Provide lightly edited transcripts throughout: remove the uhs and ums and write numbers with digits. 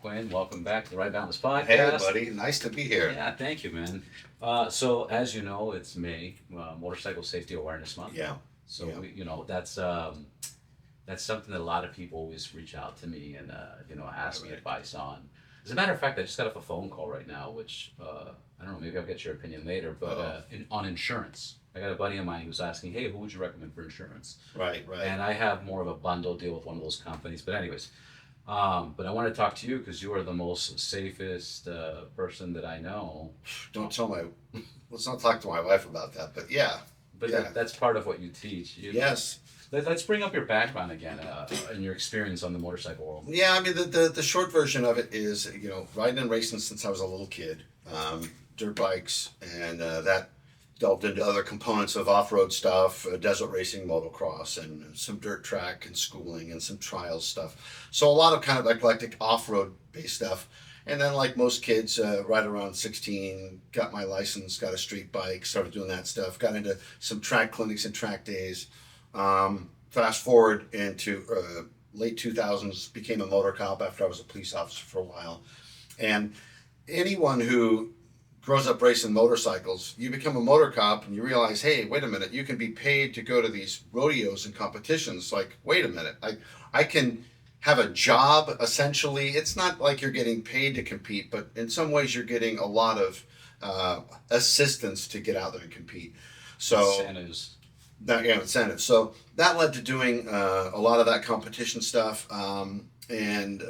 Quinn, welcome back to the Ride Boundless Podcast. Hey, buddy. Nice to be here. Yeah, thank you, man. So as you know, it's May, Motorcycle Safety Awareness Month. Yeah. So Yeah. that's something that a lot of people always reach out to me and ask me advice on. As a matter of fact, I just got off a phone call right now, which I don't know, maybe I'll get your opinion later, but on insurance. I got a buddy of mine who's asking, hey, who would you recommend for insurance? Right. And I have more of a bundle deal with one of those companies. But anyways, but I want to talk to you because you are the most safest person that I know. Don't tell let's not talk to my wife about that, but yeah. But Yeah. that's part of what you teach. Yes. Let's bring up your background again and your experience on the motorcycle world. Yeah, I mean, the short version of it is, riding and racing since I was a little kid, dirt bikes, and that delved into other components of off-road stuff, desert racing, motocross, and some dirt track and schooling and some trials stuff. So a lot of kind of eclectic off-road based stuff. And then like most kids, right around 16, got my license, got a street bike, started doing that stuff, got into some track clinics and track days. Fast forward into late 2000s, became a motor cop after I was a police officer for a while. And anyone who grows up racing motorcycles, you become a motor cop and you realize, hey, wait a minute, you can be paid to go to these rodeos and competitions. Like, wait a minute, I can have a job, essentially. It's not like you're getting paid to compete, but in some ways you're getting a lot of assistance to get out there and compete. So Incentives. Incentives. So that led to doing a lot of that competition stuff. And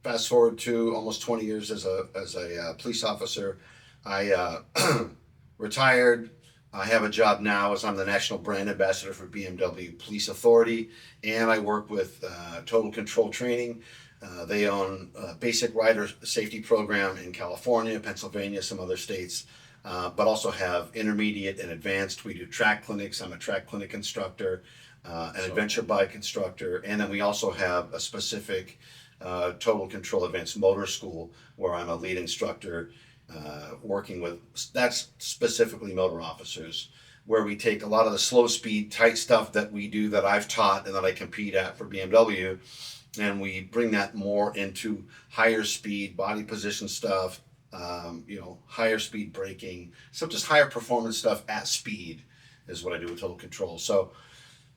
fast forward to almost 20 years as a police officer. I retired. I have a job now as I'm the national brand ambassador for BMW Police Authority, and I work with Total Control Training. They own a basic rider safety program in California, Pennsylvania, some other states, but also have intermediate and advanced. We do track clinics. I'm a track clinic instructor, an adventure bike instructor, and then we also have a specific Total Control Advanced Motor School where I'm a lead instructor. Working with, that's specifically motor officers, where we take a lot of the slow speed, tight stuff that we do that I've taught and that I compete at for BMW, and we bring that more into higher speed, body position stuff, higher speed braking, so just higher performance stuff at speed is what I do with Total Control. So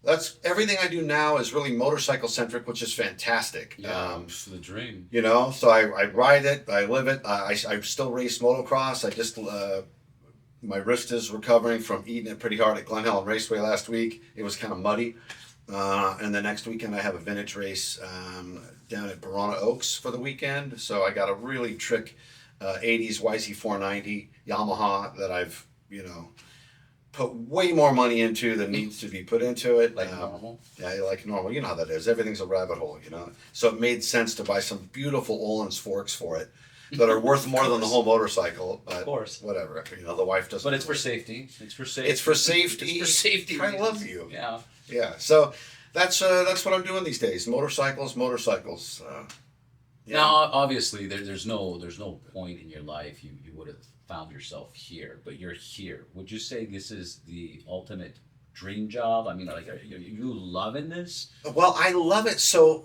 that's everything I do now is really motorcycle centric, which is fantastic. Yeah, it's the dream. So I ride it, I live it. I still race motocross. I just my wrist is recovering from eating it pretty hard at Glen Helen Raceway last week. It was kind of muddy. And the next weekend I have a vintage race down at Verona Oaks for the weekend. So I got a really trick 80s YZ490 Yamaha that I've put way more money into than needs to be put into it. Like normal? Yeah, like normal. You know how that is. Everything's a rabbit hole, So it made sense to buy some beautiful Öhlins forks for it that are worth more than the whole motorcycle. But of course. whatever. The wife doesn't. But it's for safety. It's for safety. It's for safety. I love you. Yeah. Yeah. So that's what I'm doing these days. Motorcycles. Yeah. Now, obviously, there's no point in your life you would have found yourself here, but you're here. Would you say this is the ultimate dream job? I mean, like, are you loving this? Well, I love it. So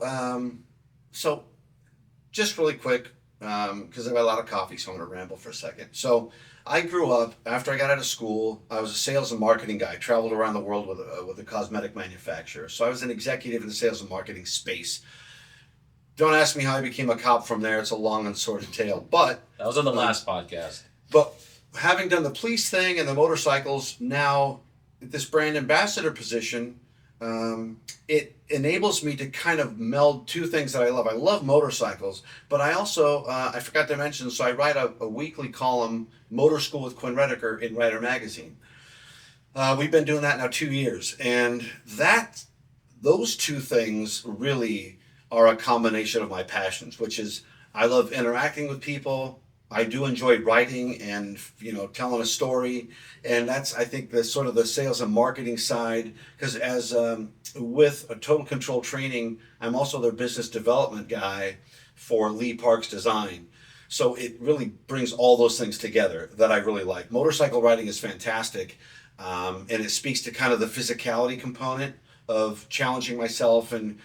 just really quick, because I've had a lot of coffee, so I'm going to ramble for a second. So I grew up, after I got out of school, I was a sales and marketing guy, traveled around the world with a cosmetic manufacturer. So I was an executive in the sales and marketing space. Don't ask me how I became a cop from there. It's a long and sordid tale. But That was on the last podcast. But having done the police thing and the motorcycles, now this brand ambassador position, it enables me to kind of meld two things that I love. I love motorcycles, but I also, I forgot to mention, so I write a weekly column, Motor School with Quinn Redeker, in Rider Magazine. We've been doing that now 2 years, and those two things really are a combination of my passions, which is I love interacting with people. I do enjoy writing and telling a story, and that's, I think, the sort of the sales and marketing side. Because as with a Total Control Training, I'm also their business development guy for Lee Parks Design. So it really brings all those things together that I really like. Motorcycle riding is fantastic, and it speaks to kind of the physicality component of challenging myself and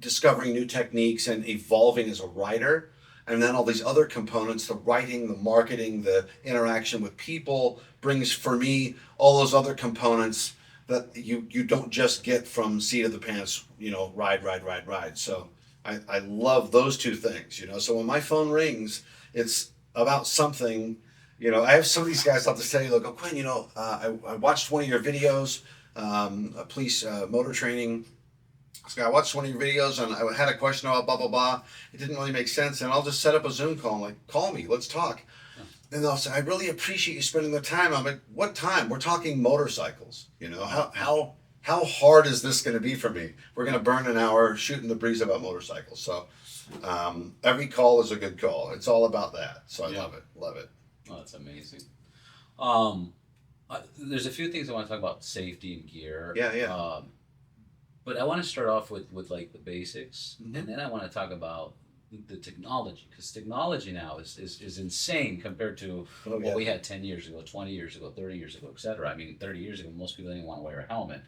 discovering new techniques and evolving as a rider. and then all these other components, the writing, the marketing, the interaction with people brings for me all those other components that you don't just get from seat of the pants, ride. So I love those two things, So when my phone rings, it's about something, I have some of these guys have to say, they'll go, Quinn, I watched one of your videos, a police motor training. So I watched one of your videos and I had a question about blah, blah, blah. It didn't really make sense. And I'll just set up a Zoom call. I'm like, call me, let's talk. And they'll say, I really appreciate you spending the time. I'm like, what time? We're talking motorcycles. How hard is this going to be for me? We're going to burn an hour shooting the breeze about motorcycles. So every call is a good call. It's all about that. So I love it. Oh, that's amazing. There's a few things I want to talk about safety and gear. Yeah. But I want to start off with like the basics, Mm-hmm. and then I want to talk about the technology, because technology now is insane compared to what we had 10 years ago, 20 years ago, 30 years ago, etc. I mean, 30 years ago, most people didn't want to wear a helmet.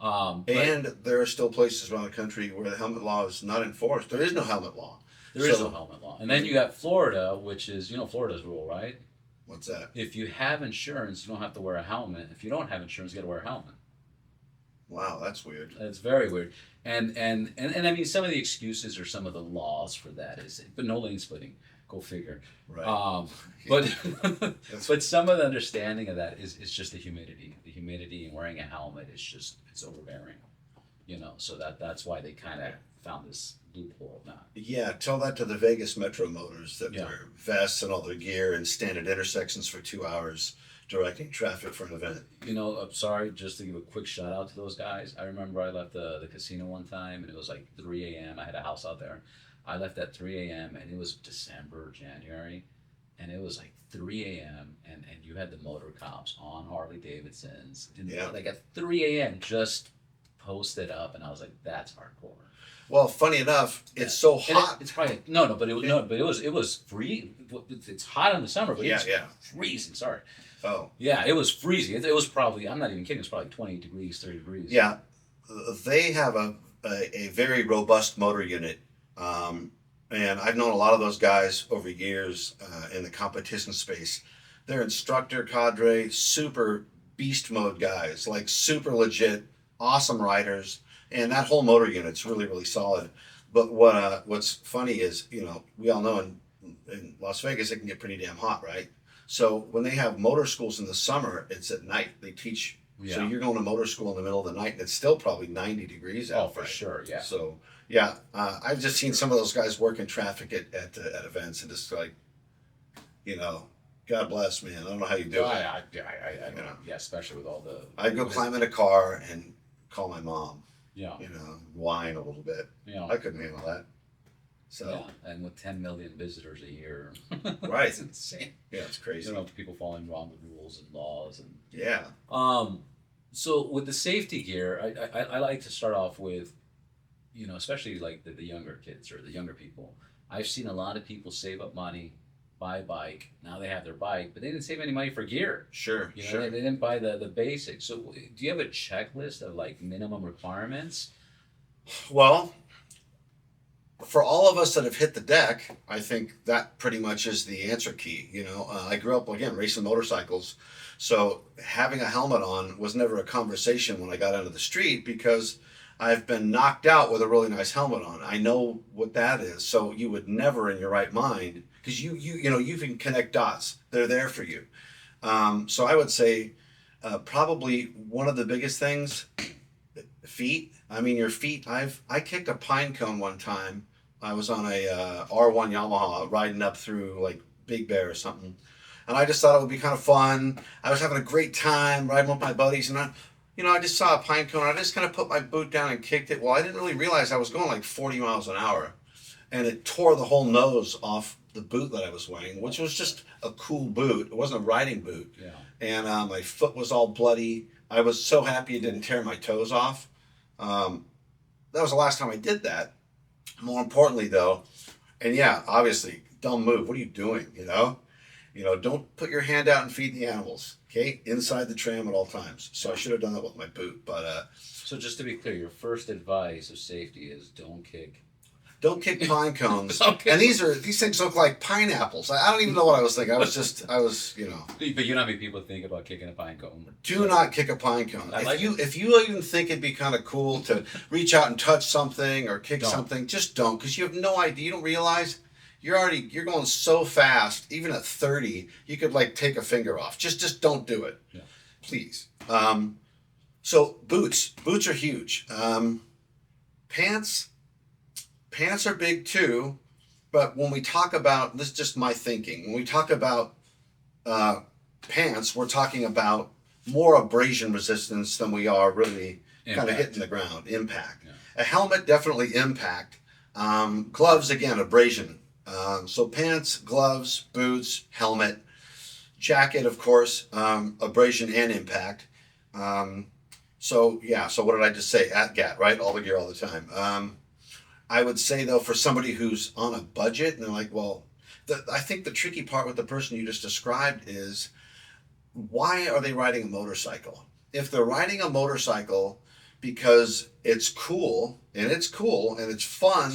And there are still places around the country where the helmet law is not enforced. There is no helmet law. There is no helmet law. And then you got Florida, which is, Florida's rule, right? What's that? If you have insurance, you don't have to wear a helmet. If you don't have insurance, you got to wear a helmet. Wow, that's weird. It's very weird. And I mean, some of the excuses or some of the laws for that is, but no lane splitting, go figure. Right. But some of the understanding of that is just the humidity. The humidity and wearing a helmet is just, it's overbearing. So that's why they kind of found this loophole now. Yeah, tell that to the Vegas Metro Motors that wear vests and all their gear and stand at intersections for 2 hours directing traffic for an event. I'm sorry, just to give a quick shout out to those guys. I remember I left the casino one time and it was like 3 a.m. I had a house out there. I left at 3 a.m. and it was December, January, and it was like 3 a.m. and you had the motor cops on Harley Davidsons. And like at 3 a.m. just posted up, and I was like, that's hardcore. Well, funny enough, it's so hot. It's probably it was free. It's hot in the summer, but it's freezing. Sorry. Oh. Yeah, it was freezing. It was probably, I'm not even kidding, it was probably 20 degrees, 30 degrees. Yeah, they have a very robust motor unit, and I've known a lot of those guys over years in the competition space. They're instructor cadre, super beast mode guys, like super legit, awesome riders, and that whole motor unit's really, really solid. But what's funny is, we all know in Las Vegas it can get pretty damn hot, right? So when they have motor schools in the summer, it's at night. They teach. Yeah. So you're going to motor school in the middle of the night, and it's still probably 90 degrees out. Oh, for sure, yeah. So, I've just seen some of those guys work in traffic at events, and just like, God bless, man. I don't know how you do it. I especially with all the... I'd go climb in a car and call my mom. Yeah. Whine a little bit. I couldn't handle that. So. Yeah, and with 10 million visitors a year. Right. It's insane. Yeah, it's crazy. People following around the rules and laws. And yeah. So with the safety gear, I like to start off with, especially like the younger kids or the younger people. I've seen a lot of people save up money, buy a bike. Now they have their bike, but they didn't save any money for gear. Sure. They didn't buy the basics. So do you have a checklist of like minimum requirements? Well, for all of us that have hit the deck, I think that pretty much is the answer key. I grew up, again, racing motorcycles. So having a helmet on was never a conversation when I got out of the street, because I've been knocked out with a really nice helmet on. I know what that is. So you would never in your right mind, because you can connect dots. They're there for you. So I would say probably one of the biggest things, feet. I mean, your feet. I kicked a pine cone one time. I was on a R1 Yamaha riding up through like Big Bear or something. And I just thought it would be kind of fun. I was having a great time riding with my buddies. And I just saw a pine cone. I just kind of put my boot down and kicked it. Well, I didn't really realize I was going like 40 miles an hour. And it tore the whole nose off the boot that I was wearing, which was just a cool boot. It wasn't a riding boot. Yeah. And my foot was all bloody. I was so happy it didn't tear my toes off. That was the last time I did that. More importantly, though, and obviously, dumb move. What are you doing? Don't put your hand out and feed the animals. Okay, inside the tram at all times. So I should have done that with my boot. But so just to be clear, your first advice of safety is don't kick. Don't kick pine cones. Okay. And these things look like pineapples. I don't even know what I was thinking. I was, you know. But you know how many people think about kicking a pine cone? Do not kick a pine cone. If you even think it'd be kind of cool to reach out and touch something or kick something, just don't, because you have no idea. You don't realize you're going so fast. Even at 30, you could like take a finger off. Just don't do it, please. So boots are huge. Pants are big too, but when we talk about, this is just my thinking, when we talk about pants, we're talking about more abrasion resistance than we are really kind of hitting the ground, impact. Yeah. A helmet, definitely impact. Gloves, again, abrasion. So pants, gloves, boots, helmet, jacket, of course, abrasion and impact. So what did I just say? At GAT, right? All the gear all the time. I would say, though, for somebody who's on a budget, and they're like, well, I think the tricky part with the person you just described is, why are they riding a motorcycle? If they're riding a motorcycle because it's cool, and it's fun,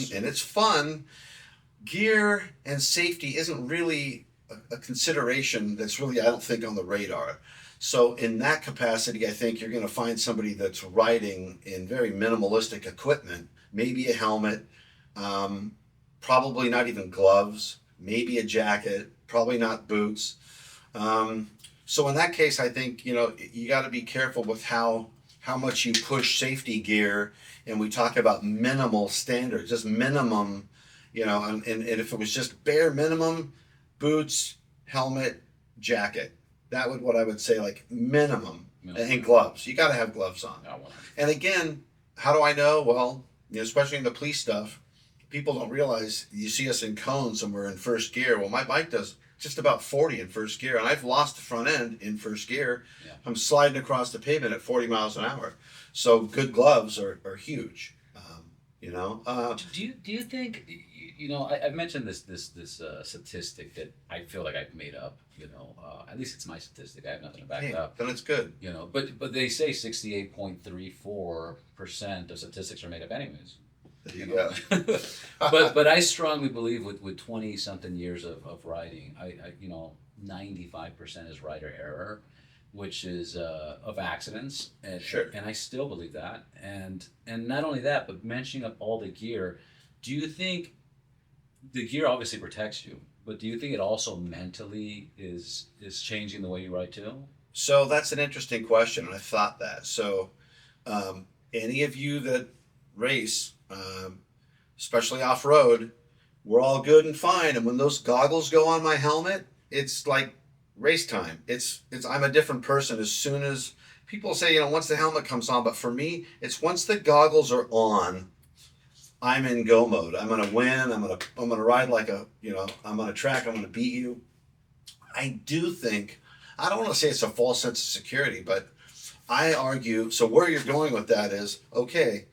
gear and safety isn't really a consideration that's really, I don't think, on the radar. So in that capacity, I think you're going to find somebody that's riding in very minimalistic equipment, maybe a helmet, probably not even gloves, maybe a jacket, probably not boots. So in that case, I think, you got to be careful with how much you push safety gear, and we talk about minimal standards, just minimum, and if it was just bare minimum, boots, helmet, jacket. That would what I would say, like minimum. And gloves. You got to have gloves on. And again, how do I know? Well, especially in the police stuff, people don't realize, you see us in cones and we're in first gear. Well, my bike does just about 40 in first gear, and I've lost the front end in first gear. Yeah. I'm sliding across the pavement at 40 miles an hour. So good gloves are huge. Do you think, I've mentioned this statistic that I feel like I've made up. At least it's my statistic. I have nothing to back it up. Then it's good. But they say 68.34% of statistics are made up anyways. But I strongly believe with 20 something years of riding, I 95% is rider error, which is of accidents, and sure. And I still believe that, and not only that, but mentioning up all the gear. Do you think the gear obviously protects you, but do you think it also mentally is changing the way you ride too? So that's an interesting question, and I thought that. So any of you that race, especially off-road, we're all good and fine, and when those goggles go on my helmet, it's like race time. It's I'm a different person as soon as people say, once the helmet comes on, but for me, it's once the goggles are on, I'm in go mode. I'm gonna win. I'm gonna ride like I'm on a track. I'm gonna beat you. I do think, I don't want to say it's a false sense of security, but I argue. So where you're going with that is, okay,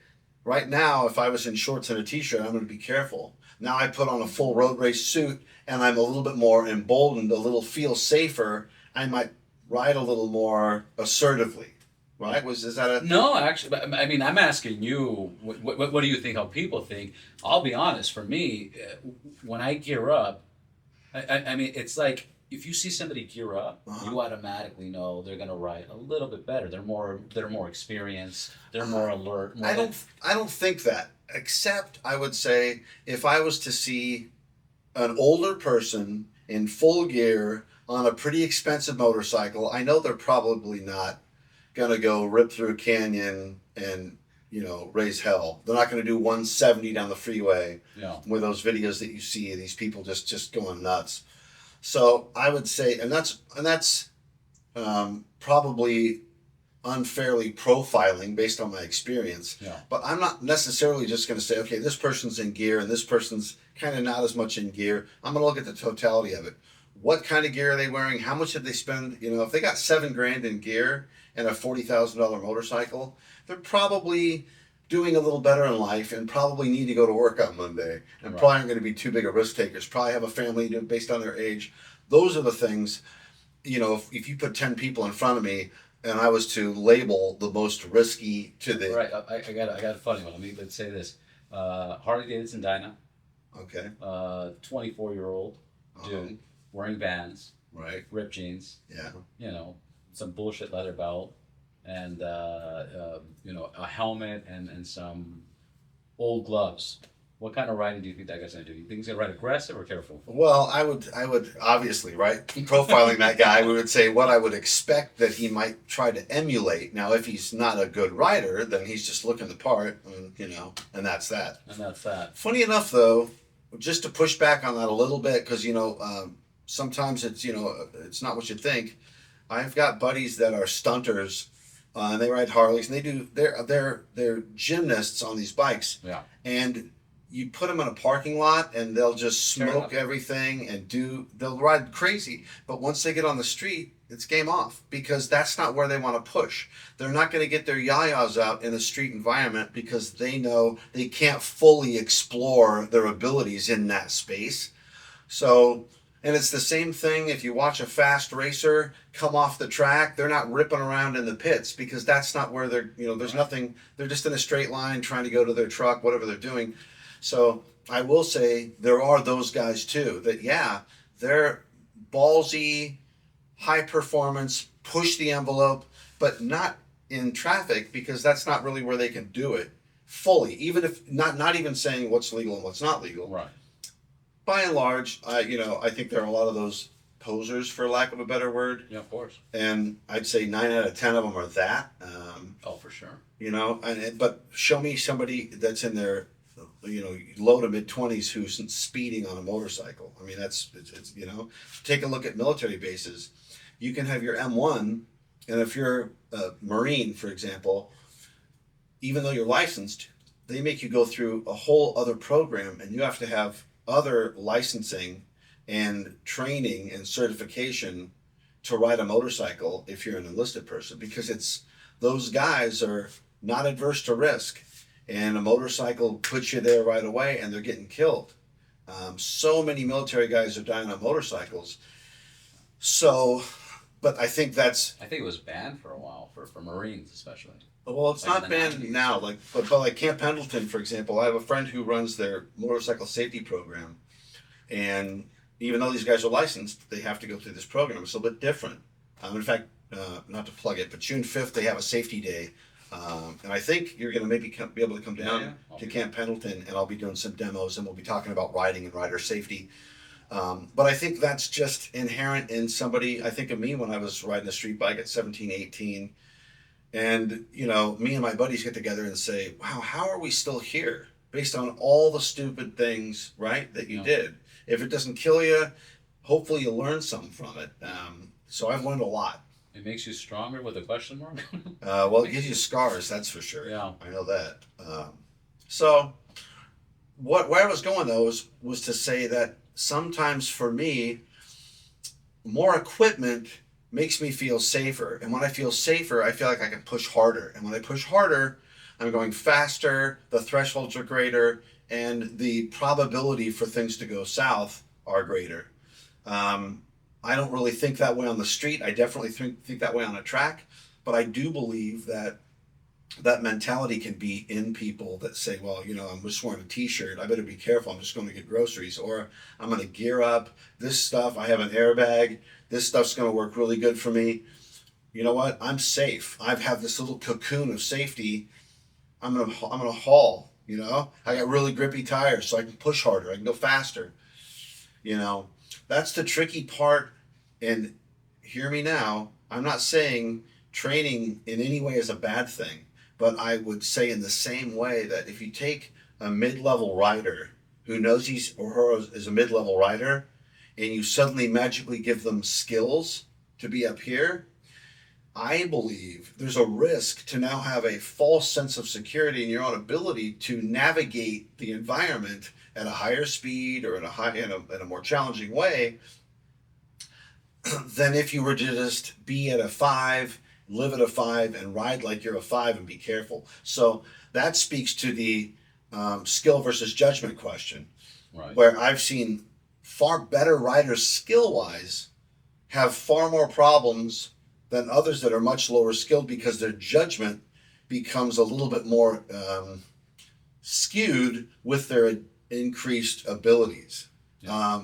right now, if I was in shorts and a t-shirt, I'm gonna be careful. Now I put on a full road race suit and I'm a little bit more emboldened, feel safer. I might ride a little more assertively. Right? Is that a... No, actually, I mean, I'm asking you, what do you think, how people think? I'll be honest, for me, when I gear up, I mean, it's like, if you see somebody gear up, you automatically know they're going to ride a little bit better. They're more experienced, they're more alert. I don't think that, except I would say, if I was to see an older person in full gear on a pretty expensive motorcycle, I know they're probably not gonna go rip through a canyon and raise hell. They're not gonna do 170 down the freeway with those videos that you see, these people just going nuts. So I would say, and that's probably unfairly profiling based on my experience. Yeah. But I'm not necessarily just gonna say, okay, this person's in gear and this person's kind of not as much in gear. I'm gonna look at the totality of it. What kind of gear are they wearing? How much did they spend? If they got $7,000 in gear and a $40,000 motorcycle, they're probably doing a little better in life and probably need to go to work on Monday and probably aren't going to be too big of risk takers. Probably have a family based on their age. Those are the things, if you put 10 people in front of me and I was to label the most risky to the... Right, I got a funny one. Let's say this. Harley Davidson Dyna, Okay. 24-year-old dude wearing Vans, Right. ripped jeans, Yeah. you know, some bullshit leather belt, and you know, a helmet and some old gloves. What kind of riding do you think that guy's gonna do? You think he's gonna ride aggressive or careful? Well, I would obviously, right, profiling that guy, we would say what I would expect that he might try to emulate. Now, if he's not a good rider, then he's just looking the part, and, you know, and that's that. And that's that. Funny enough, though, just to push back on that a little bit, because, you know, sometimes it's, you know, it's not what you think. I've got buddies that are stunters, and they ride Harleys, and they're gymnasts on these bikes. Yeah. And you put them in a parking lot, and they'll just smoke everything and they'll ride crazy. But once they get on the street, it's game off, because that's not where they want to push. They're not going to get their yayas out in a street environment because they know they can't fully explore their abilities in that space. So, and it's the same thing if you watch a fast racer come off the track, they're not ripping around in the pits because that's not where they're, you know, there's nothing, they're just in a straight line trying to go to their truck, whatever they're doing. So I will say there are those guys too that, yeah, they're ballsy, high performance, push the envelope, but not in traffic, because that's not really where they can do it fully, even if not even saying what's legal and what's not legal. Right. By and large, you know, I think there are a lot of those posers, for lack of a better word. Yeah, of course. And I'd say 9 out of 10 of them are that. Oh, for sure. You know, but show me somebody that's in their, you know, low to mid 20s who's speeding on a motorcycle. I mean, it's you know, take a look at military bases. You can have your M1, and if you're a Marine, for example, even though you're licensed, they make you go through a whole other program, and you have to have other licensing and training and certification to ride a motorcycle if you're an enlisted person, because it's, those guys are not adverse to risk, and a motorcycle puts you there right away, and they're getting killed. So many military guys are dying on motorcycles. So, but I think it was banned for a while for Marines especially. well, it's Like not banned 90s. now. But like Camp Pendleton, for example, I have a friend who runs their motorcycle safety program, and even though these guys are licensed, they have to go through this program. It's a little bit different. In fact, not to plug it, but June 5th they have a safety day, and I think you're going to maybe be able to come down to Camp Pendleton, and I'll be doing some demos, and we'll be talking about riding and rider safety. But I think that's just inherent in somebody. I think of me when I was riding a street bike at 17, 18. And, you know, me and my buddies get together and say, wow, how are we still here? Based on all the stupid things, right, that you did. If it doesn't kill you, hopefully you'll learn something from it. So I've learned a lot. It makes you stronger with a question mark? Well, it gives you scars, that's for sure. Yeah. I know that. So where I was going, though, was to say that sometimes for me, more equipment makes me feel safer. And when I feel safer, I feel like I can push harder. And when I push harder, I'm going faster, the thresholds are greater, and the probability for things to go south are greater. I don't really think that way on the street. I definitely think that way on a track. But I do believe that that mentality can be in people that say, well, you know, I'm just wearing a t-shirt, I better be careful, I'm just going to get groceries, or I'm going to gear up this stuff, I have an airbag, this stuff's going to work really good for me. You know what, I'm safe, I have this little cocoon of safety. I'm gonna haul, you know, I got really grippy tires so I can push harder, I can go faster. You know, that's the tricky part. And hear me now, I'm not saying training in any way is a bad thing. But I would say in the same way that if you take a mid-level rider who knows he's or her is a mid-level rider, and you suddenly magically give them skills to be up here, I believe there's a risk to now have a false sense of security in your own ability to navigate the environment at a higher speed or in a more challenging way than if you were to just be at a 5, live at a 5, and ride like you're a 5 and be careful. So that speaks to the skill versus judgment question, Right. where I've seen far better riders skill-wise have far more problems than others that are much lower skilled because their judgment becomes a little bit more skewed with their increased abilities. Yeah.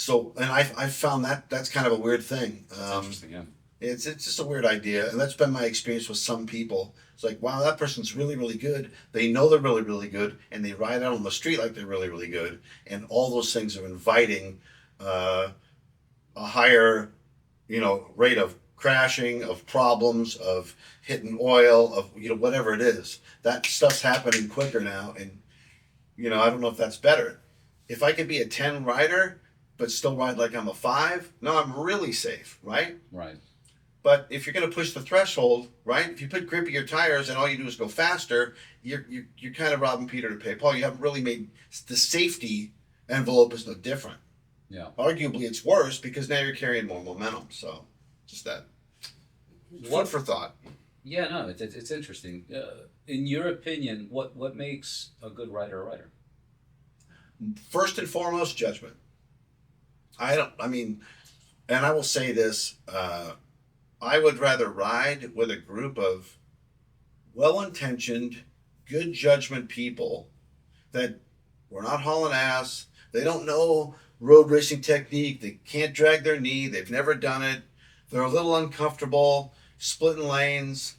And I found that that's kind of a weird thing. That's interesting, yeah. It's just a weird idea, and that's been my experience with some people. It's like, wow, that person's really, really good. They know they're really, really good, and they ride out on the street like they're really, really good. And all those things are inviting a higher, rate of crashing, of problems, of hitting oil, of whatever it is. That stuff's happening quicker now, and I don't know if that's better. If I could be a 10 rider, but still ride like I'm a 5, no, I'm really safe, right? Right. But if you're going to push the threshold, right? If you put grippier tires and all you do is go faster, you're kind of robbing Peter to pay Paul. You haven't really made the safety envelope is no different. Yeah. Arguably, it's worse because now you're carrying more momentum. So, just that. Food for thought. Yeah, no, it's interesting. In your opinion, what makes a good rider a rider? First and foremost, judgment. And I will say this. I would rather ride with a group of well-intentioned, good judgment people that we're not hauling ass. They don't know road racing technique. They can't drag their knee. They've never done it. They're a little uncomfortable, splitting lanes.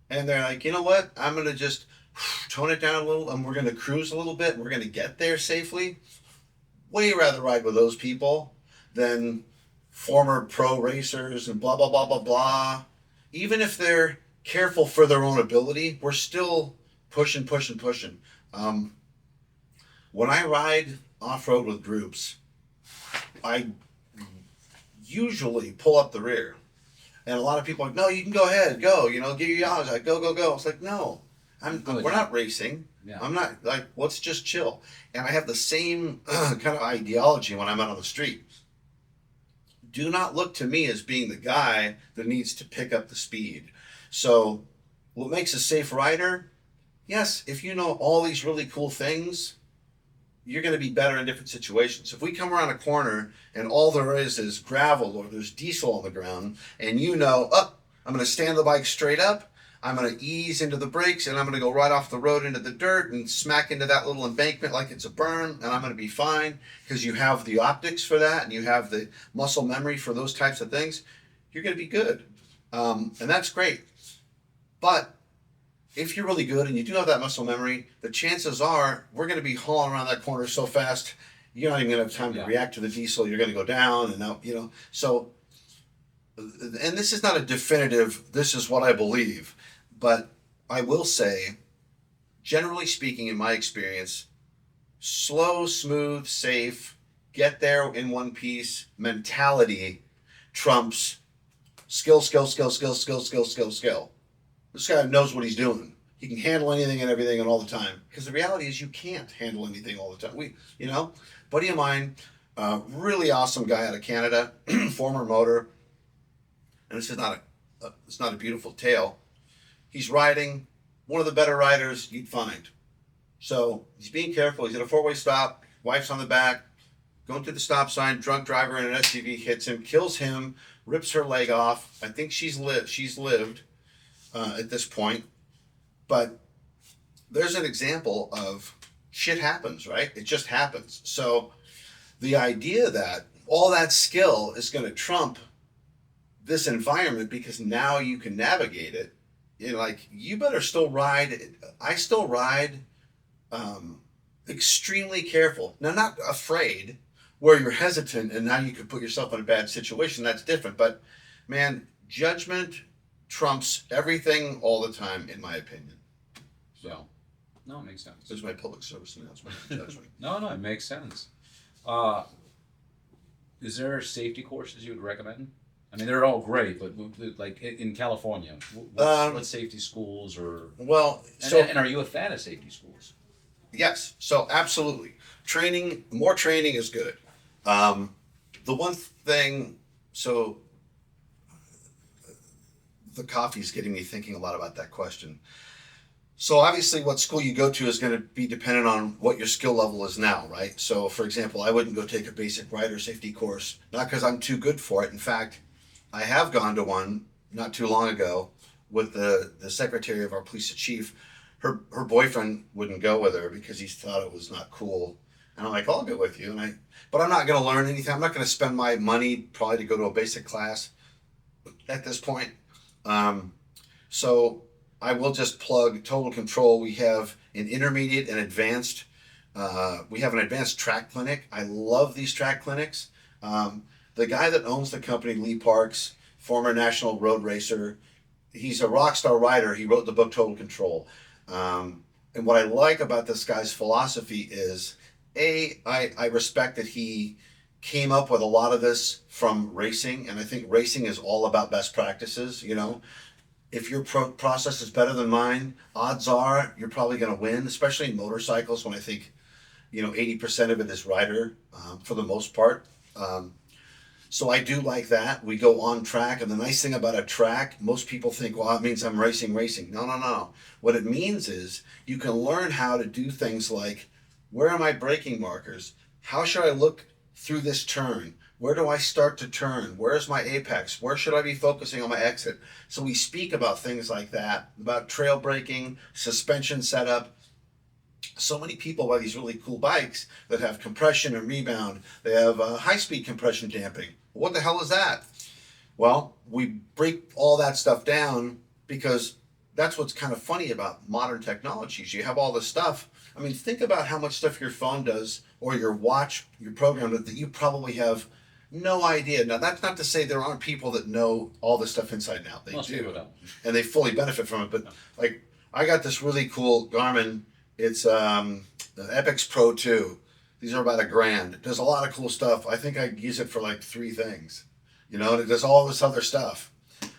And they're like, you know what? I'm going to just tone it down a little, and we're going to cruise a little bit, and we're going to get there safely. Way rather ride with those people than former pro racers and blah, blah, blah, blah, blah. Even if they're careful for their own ability, we're still pushing. When I ride off-road with groups, I usually pull up the rear. And a lot of people are like, no, you can go ahead, go, give your yaws, like, go. It's like, no, we're not racing. Yeah. I'm not, like, let's just chill. And I have the same kind of ideology when I'm out on the street. Do not look to me as being the guy that needs to pick up the speed. So what makes a safe rider? Yes, if you know all these really cool things, you're going to be better in different situations. If we come around a corner and all there is gravel or there's diesel on the ground, and I'm going to stand the bike straight up, I'm going to ease into the brakes, and I'm going to go right off the road into the dirt and smack into that little embankment like it's a berm, and I'm going to be fine because you have the optics for that and you have the muscle memory for those types of things. You're going to be good. And that's great. But if you're really good and you do have that muscle memory, the chances are we're going to be hauling around that corner so fast, you're not even going to have time to react to the diesel. You're going to go down and out, So, and this is not a definitive, this is what I believe. But I will say, generally speaking, in my experience, slow, smooth, safe, get there in one piece mentality trumps skill. This guy knows what he's doing. He can handle anything and everything and all the time. Because the reality is you can't handle anything all the time. Buddy of mine, really awesome guy out of Canada, former motor, and this is it's not a beautiful tale. He's riding, one of the better riders you'd find. So he's being careful. He's at a 4-way stop. Wife's on the back, going through the stop sign. Drunk driver in an SUV hits him, kills him, rips her leg off. I think she's lived at this point. But there's an example of shit happens, right? It just happens. So the idea that all that skill is going to trump this environment because now you can navigate it, you better still ride. I still ride extremely careful. Now, not afraid where you're hesitant and now you could put yourself in a bad situation. That's different. But, man, judgment trumps everything all the time, in my opinion. So, no, it makes sense. This is my public service announcement. Judgment. No, it makes sense. Is there safety courses you would recommend? I mean, they're all great, but like in California, what safety schools or? Well, and are you a fan of safety schools? Yes, so absolutely. More training is good. The one thing, so the coffee's getting me thinking a lot about that question. So obviously what school you go to is going to be dependent on what your skill level is now, right? So for example, I wouldn't go take a basic rider safety course, not because I'm too good for it. In fact, I have gone to one not too long ago with the secretary of our police chief. Her boyfriend wouldn't go with her because he thought it was not cool. And I'm like, I'll go with you. But I'm not going to learn anything. I'm not going to spend my money probably to go to a basic class at this point. So I will just plug Total Control. We have an intermediate and advanced. We have an advanced track clinic. I love these track clinics. The guy that owns the company, Lee Parks, former national road racer, he's a rock star rider. He wrote the book Total Control. And what I like about this guy's philosophy is, I respect that he came up with a lot of this from racing, and I think racing is all about best practices. You know, if your process is better than mine, odds are you're probably going to win, especially in motorcycles when I think, 80% of it is rider for the most part. So I do like that. We go on track, and the nice thing about a track, most people think, well, it means I'm racing. No, no, no. What it means is you can learn how to do things like, where are my braking markers? How should I look through this turn? Where do I start to turn? Where's my apex? Where should I be focusing on my exit? So we speak about things like that, about trail braking, suspension setup. So many people buy these really cool bikes that have compression and rebound. They have high-speed compression damping. What the hell is that? Well, we break all that stuff down because that's what's kind of funny about modern technologies. You have all this stuff. I mean, think about how much stuff your phone does or your watch, your program that you probably have no idea. Now, that's not to say there aren't people that know all this stuff inside and out. They Most do. people don't. And they fully benefit from it. But like, I got this really cool Garmin. It's the Epix Pro 2. These are about $1,000. It does a lot of cool stuff. I think I use it for like 3 things. And it does all this other stuff.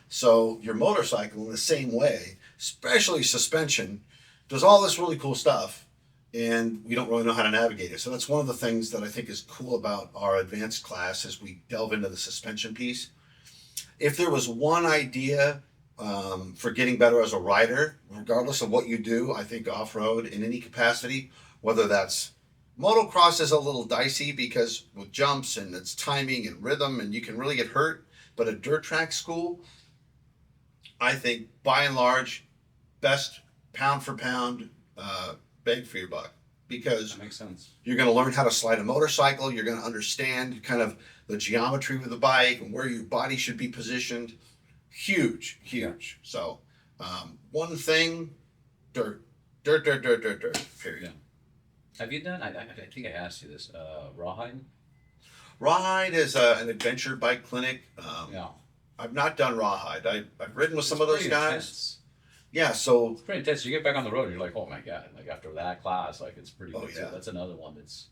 So your motorcycle in the same way, especially suspension, does all this really cool stuff. And we don't really know how to navigate it. So that's one of the things that I think is cool about our advanced class as we delve into the suspension piece. If there was one idea for getting better as a rider, regardless of what you do, I think off-road in any capacity, whether that's motocross is a little dicey because with jumps and it's timing and rhythm and you can really get hurt. But a dirt track school, I think by and large, best pound for pound bang for your buck, because That makes sense. you're going to learn how to slide a motorcycle. You're going to understand kind of the geometry of the bike and where your body should be positioned. Huge. So one thing, dirt, period. Yeah. Have you done, I think I asked you this, rawhide? Rawhide is an adventure bike clinic. Yeah. I've not done rawhide. I've ridden with some of It's those pretty guys. intense. Yeah, so It's pretty intense. You get back on the road and you're like, oh my God. Like after that class, like it's pretty Oh, good yeah. too. That's another one that's,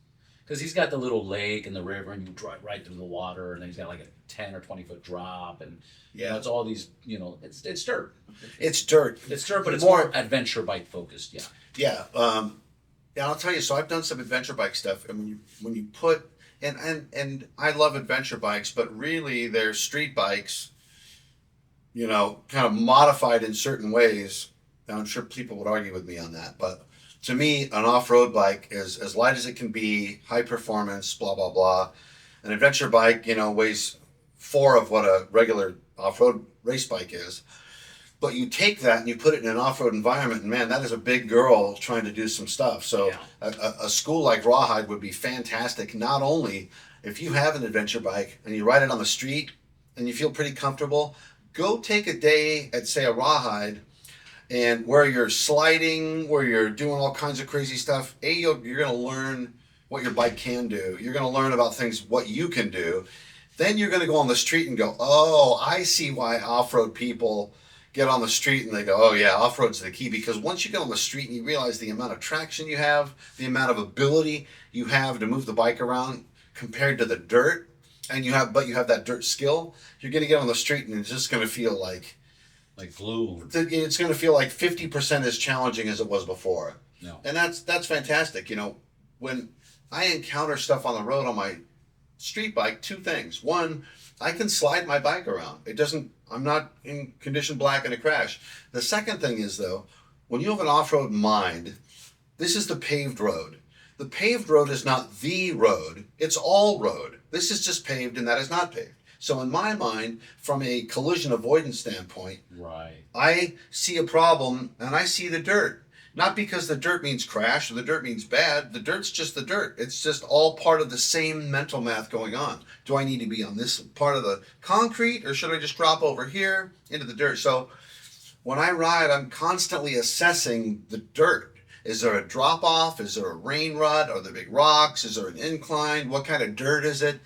because he's got the little lake and the river and you drive right through the water and then he's got like a 10 or 20 foot drop and it's all these, it's dirt. it's dirt. It's dirt, but it's More- more adventure bike focused. Yeah. Yeah, yeah. I'll tell you. So I've done some adventure bike stuff, and when you put and I love adventure bikes, but really they're street bikes. Kind of modified in certain ways. Now I'm sure people would argue with me on that, but to me, an off-road bike is as light as it can be, high performance, blah blah blah. An adventure bike, weighs 4 of what a regular off-road race bike is. But you take that and you put it in an off-road environment, and man, that is a big girl trying to do some stuff. So a school like Rawhide would be fantastic. Not only if you have an adventure bike and you ride it on the street and you feel pretty comfortable, go take a day at, say, a Rawhide, and where you're sliding, where you're doing all kinds of crazy stuff. You're going to learn what your bike can do. You're going to learn about things, what you can do. Then you're going to go on the street and go, oh, I see why off-road people get on the street and they go, oh yeah, off-road's the key. Because once you get on the street and you realize the amount of traction you have, the amount of ability you have to move the bike around compared to the dirt, and you have that dirt skill, you're going to get on the street and it's just going to feel like glue. it's going to feel like 50% as challenging as it was before. No. And that's fantastic. When I encounter stuff on the road on my street bike, 2 things. One, I can slide my bike around. I'm not in condition black in a crash. The second thing is, though, when you have an off-road mind, this is the paved road. The paved road is not the road. It's all road. This is just paved and that is not paved. So in my mind, from a collision avoidance standpoint, Right. I see a problem and I see the dirt. Not because the dirt means crash or the dirt means bad. The dirt's just the dirt. It's just all part of the same mental math going on. Do I need to be on this part of the concrete, or should I just drop over here into the dirt? So when I ride, I'm constantly assessing the dirt. Is there a drop off? Is there a rain rut? Are there big rocks? Is there an incline? What kind of dirt is it?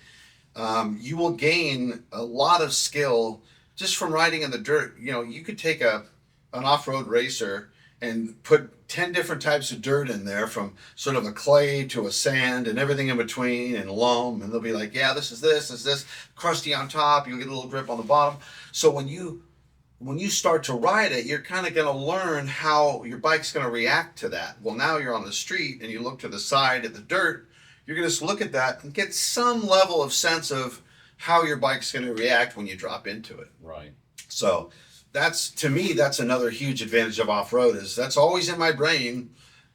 You will gain a lot of skill just from riding in the dirt. You know, you could take an off-road racer and put 10 different types of dirt in there, from sort of a clay to a sand and everything in between and loam. And they'll be like, yeah, this is this, crusty on top. You'll get a little grip on the bottom. So when you start to ride it, you're kind of going to learn how your bike's going to react to that. Well, now you're on the street and you look to the side at the dirt, you're going to just look at that and get some level of sense of how your bike's going to react when you drop into it. Right. So to me, that's another huge advantage of off-road, is that's always in my brain.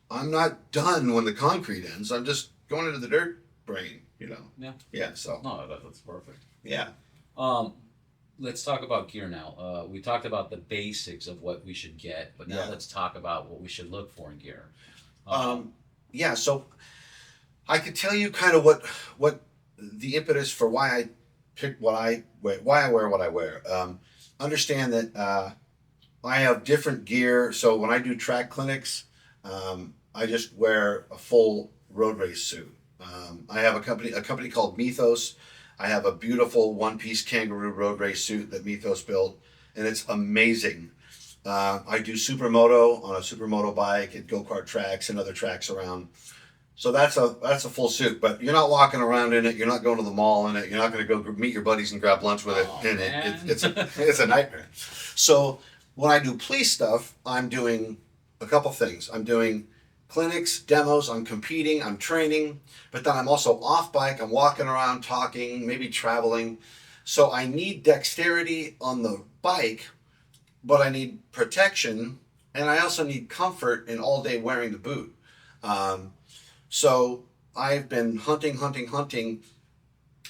I'm not done when the concrete ends. I'm just going into the dirt brain, you know? Yeah. Yeah, so. No, that's perfect. Yeah. Let's talk about gear now. We talked about the basics of what we should get, but now let's talk about what we should look for in gear. Yeah, so I could tell you kind of what the impetus for why I picked why I wear what I wear. Understand that I have different gear. So when I do track clinics, I just wear a full road race suit. I have a company called Mythos. I have a beautiful one-piece kangaroo road race suit that Mythos built, and it's amazing. I do supermoto on a supermoto bike at go-kart tracks and other tracks around. So that's a full suit, but you're not walking around in it. You're not going to the mall in it. You're not going to go meet your buddies and grab lunch with it in it. It's a nightmare. So when I do police stuff, I'm doing a couple things. I'm doing clinics, demos, I'm competing, I'm training, but then I'm also off bike, I'm walking around talking, maybe traveling. So I need dexterity on the bike, but I need protection, and I also need comfort in all day wearing the boot. So I've been hunting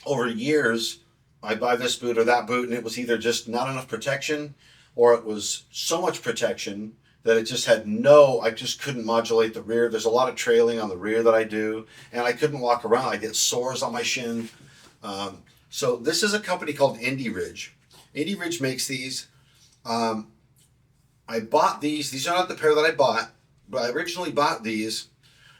over years. I buy this boot or that boot, and it was either just not enough protection, or it was so much protection that it just had I just couldn't modulate the rear. There's a lot of trailing on the rear that I do, and I couldn't walk around. I get sores on my shin. So this is a company called Indy Ridge. Indy Ridge makes these. I bought these. These are not the pair that I bought, but I originally bought these,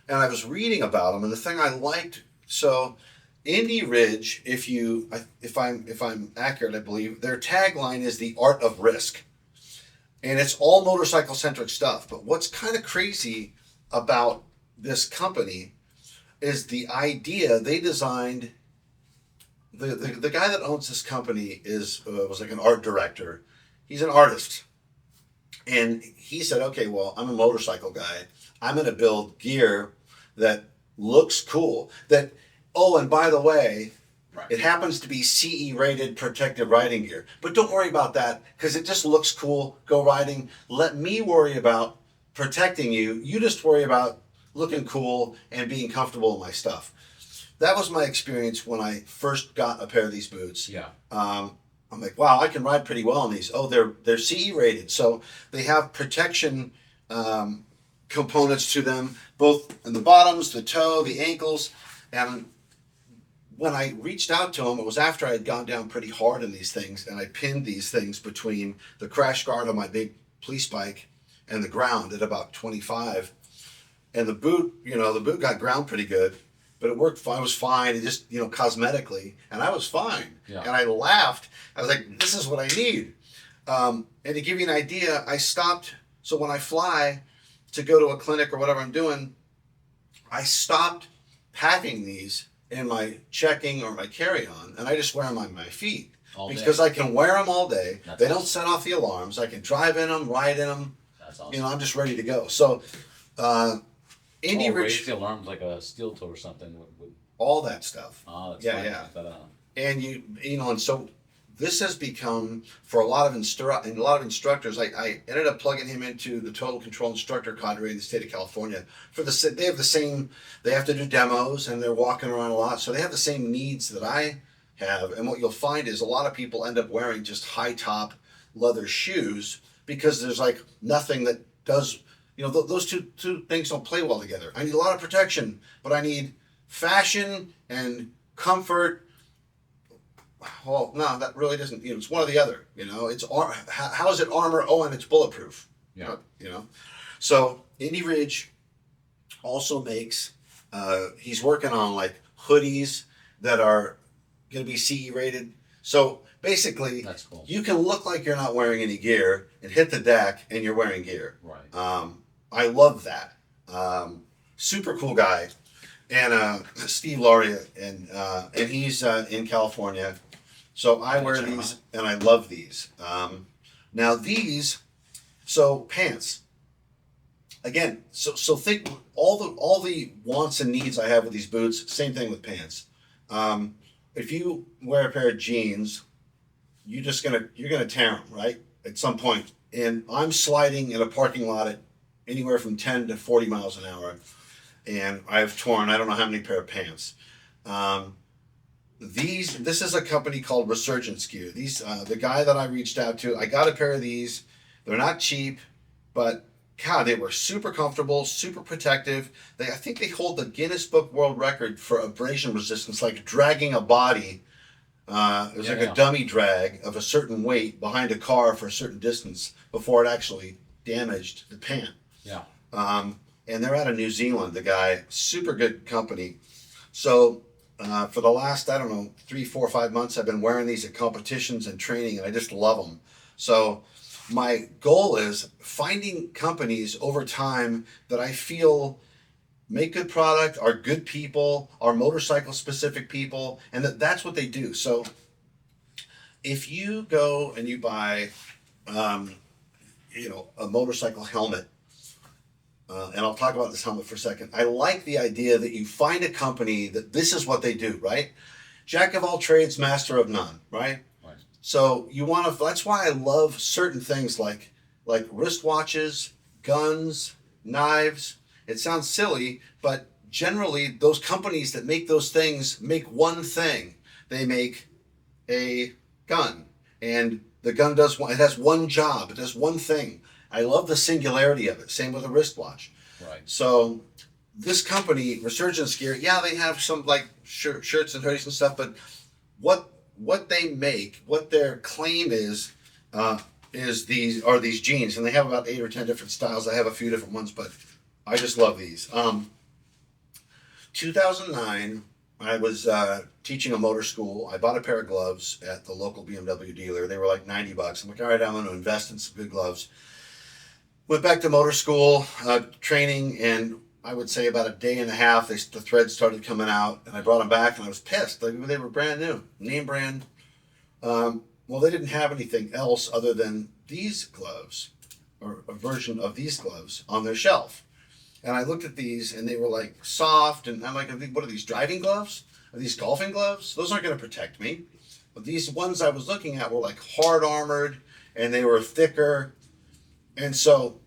and I was reading about them, and the thing I liked, so Indy Ridge, if I'm accurate, I believe their tagline is the art of risk. And it's all motorcycle-centric stuff. But what's kind of crazy about this company is the idea they designed. The guy that owns this company was like an art director. He's an artist. And he said, okay, well, I'm a motorcycle guy. I'm going to build gear that looks cool. And by the way, right, it happens to be CE rated protective riding gear. But don't worry about that, because it just looks cool. Go riding. Let me worry about protecting you. You just worry about looking cool and being comfortable in my stuff. That was my experience when I first got a pair of these boots. Yeah. I'm like, wow, I can ride pretty well in these. Oh, they're CE rated. So they have protection components to them, both in the bottoms, the toe, the ankles. And when I reached out to him, it was after I had gone down pretty hard in these things, and I pinned these things between the crash guard on my big police bike and the ground at about 25. And the boot got ground pretty good, but it worked fine. I was fine. It just, cosmetically, and I was fine. Yeah. And I laughed. I was like, this is what I need. And to give you an idea, I stopped. So when I fly to go to a clinic or whatever I'm doing, I stopped packing these in my checking or my carry-on, and I just wear them on my feet because I can wear them all day. They don't set off the alarms. I can drive in them, ride in them. That's awesome. I'm just ready to go. So, Indy Ridge, raise the alarms like a steel toe or something. All that stuff. Oh, that's fine. Yeah. And and so this has become, for a lot of instructors, I ended up plugging him into the Total Control Instructor cadre in the state of California. They have to do demos, and they're walking around a lot, so they have the same needs that I have. And what you'll find is a lot of people end up wearing just high top leather shoes because there's like nothing that does those two things don't play well together. I need a lot of protection, but I need fashion and comfort. Well, no, that really doesn't. It's one or the other. It's how is it armor? Oh, and it's bulletproof. Yeah. So Indy Ridge also makes. He's working on like hoodies that are going to be CE rated. So basically, That's cool. You can look like you're not wearing any gear and hit the deck and you're wearing gear. Right. I love that. Super cool guy, and Steve Lauria, and he's in California. So I wear these and I love these. Now these, so pants. Again, so think all the wants and needs I have with these boots. Same thing with pants. If you wear a pair of jeans, you're gonna tear them, right? At some point. And I'm sliding in a parking lot at anywhere from 10 to 40 miles an hour, and I've torn I don't know how many pair of pants. This is a company called Resurgence Gear. The guy that I reached out to, I got a pair of these. They're not cheap, but God, they were super comfortable, super protective. I think they hold the Guinness Book World Record for abrasion resistance, like dragging a body. It was a dummy drag of a certain weight behind a car for a certain distance before it actually damaged the pant. Yeah. And they're out of New Zealand, the guy. Super good company. So for the last, 3, 4, 5 months, I've been wearing these at competitions and training, and I just love them. So my goal is finding companies over time that I feel make good product, are good people, are motorcycle specific people, and that's what they do. So if you go and you buy, a motorcycle helmet, and I'll talk about this helmet for a second. I like the idea that you find a company that this is what they do, right? Jack of all trades, master of none, right? Right. So that's why I love certain things like wristwatches, guns, knives. It sounds silly, but generally those companies that make those things make one thing. They make a gun, and the gun it has one job. It does one thing. I love the singularity of it. Same with a wristwatch. Right. So this company, Resurgence Gear, they have some like shirts and hoodies and stuff, but what they make, what their claim is these jeans, and they have about 8 or 10 different styles. I have a few different ones, but I just love these. 2009, I was teaching a motor school. I bought a pair of gloves at the local BMW dealer. They were like $90. I'm like, all right, I'm going to invest in some good gloves. Went back to motor school training, and I would say about a day and a half, the threads started coming out, and I brought them back, and I was pissed. They were brand new, name brand. Well, they didn't have anything else other than these gloves, or a version of these gloves on their shelf. And I looked at these, and they were like soft, and I'm like, what are these, driving gloves? Are these golfing gloves? Those aren't going to protect me. But these ones I was looking at were like hard armored, and they were thicker. And so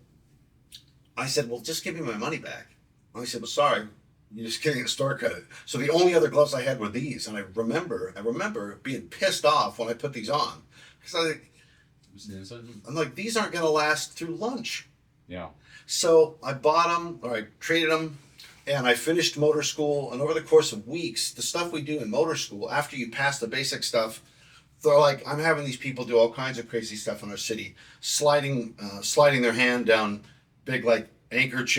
I said, well, just give me my money back. And he said, well, sorry, you're just getting a store credit. So the only other gloves I had were these. And I remember being pissed off when I put these on. Because I'm like, these aren't going to last through lunch. Yeah. So I bought them, or I traded them, and I finished motor school. And over the course of weeks, the stuff we do in motor school, after you pass the basic stuff, they're like, I'm having these people do all kinds of crazy stuff in our city, sliding their hand down big like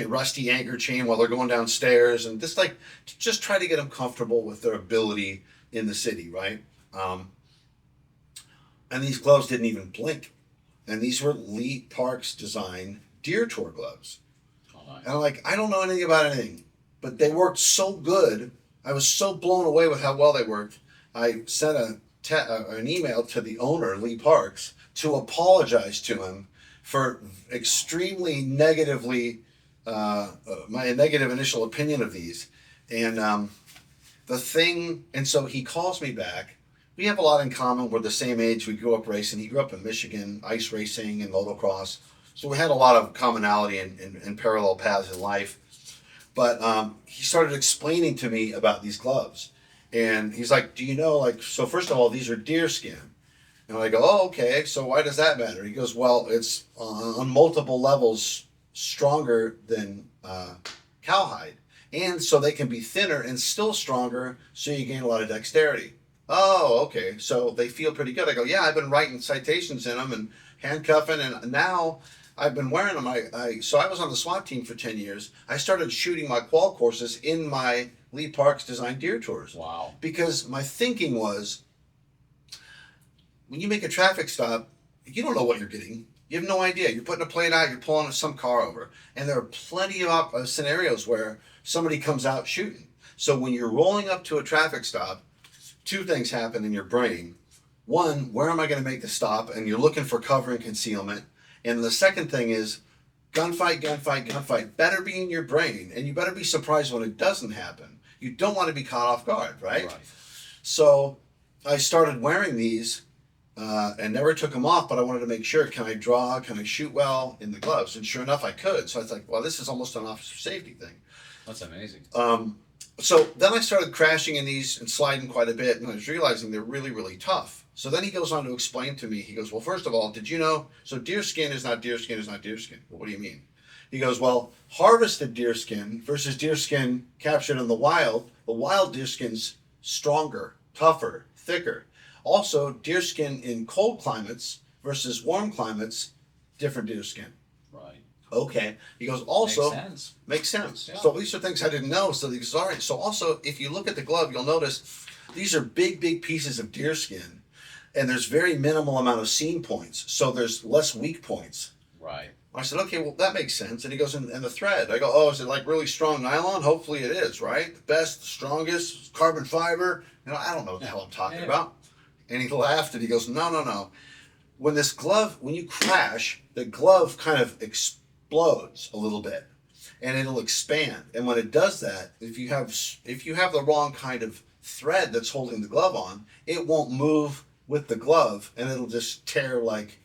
rusty anchor chain while they're going downstairs, and just try to get them comfortable with their ability in the city, right? And these gloves didn't even blink, and these were Lee Park's design Deer Tour gloves. Oh, nice. And I'm like, I don't know anything about anything, but they worked so good. I was so blown away with how well they worked. I sent an email to the owner, Lee Parks, to apologize to him for extremely negatively, my negative initial opinion of these. And so he calls me back. We have a lot in common. We're the same age. We grew up racing. He grew up in Michigan, ice racing and motocross. So we had a lot of commonality and parallel paths in life. But he started explaining to me about these gloves. And he's like, do you know, so first of all, these are deerskin. And I go, oh, okay, so why does that matter? He goes, well, it's on multiple levels stronger than cowhide. And so they can be thinner and still stronger, so you gain a lot of dexterity. Oh, okay. So they feel pretty good. I go, yeah, I've been writing citations in them and handcuffing, and now I've been wearing them. So I was on the SWAT team for 10 years. I started shooting my qual courses in my Lee Parks Design Deer Tours. Wow. Because my thinking was, when you make a traffic stop, you don't know what you're getting. You have no idea. You're putting a plate out, you're pulling some car over. And there are plenty of scenarios where somebody comes out shooting. So when you're rolling up to a traffic stop, two things happen in your brain. One, where am I going to make the stop? And you're looking for cover and concealment. And the second thing is gunfight, gunfight, gunfight. Better be in your brain. And you better be surprised when it doesn't happen. You don't want to be caught off guard, right? So I started wearing these and never took them off, but I wanted to make sure, can I draw, can I shoot well in the gloves? And sure enough, I could. So I was like, well, this is almost an officer safety thing. That's amazing. So then I started crashing in these and sliding quite a bit, and I was realizing they're really, really tough. So then he goes on to explain to me, he goes, well, first of all, did you know, so deerskin is not deerskin is not deerskin. Well, what do you mean? He goes, well, harvested deerskin versus deerskin captured in the wild deerskin's stronger, tougher, thicker. Also, deerskin in cold climates versus warm climates, different deerskin. Right. Okay. He goes, also, makes sense. Yeah. So these are things I didn't know. So he goes, all right. So also, if you look at the glove, you'll notice these are big, big pieces of deerskin, and there's very minimal amount of seam points. So there's less weak points. Right. I said, okay, well, that makes sense. And he goes, and the thread. I go, oh, is it like really strong nylon? Hopefully it is, right? The best, the strongest, carbon fiber. You know, I don't know what the hell I'm talking about. And he laughed and he goes, no. When you crash, the glove kind of explodes a little bit and it'll expand. And when it does that, if you have the wrong kind of thread that's holding the glove on, it won't move with the glove and it'll just tear like,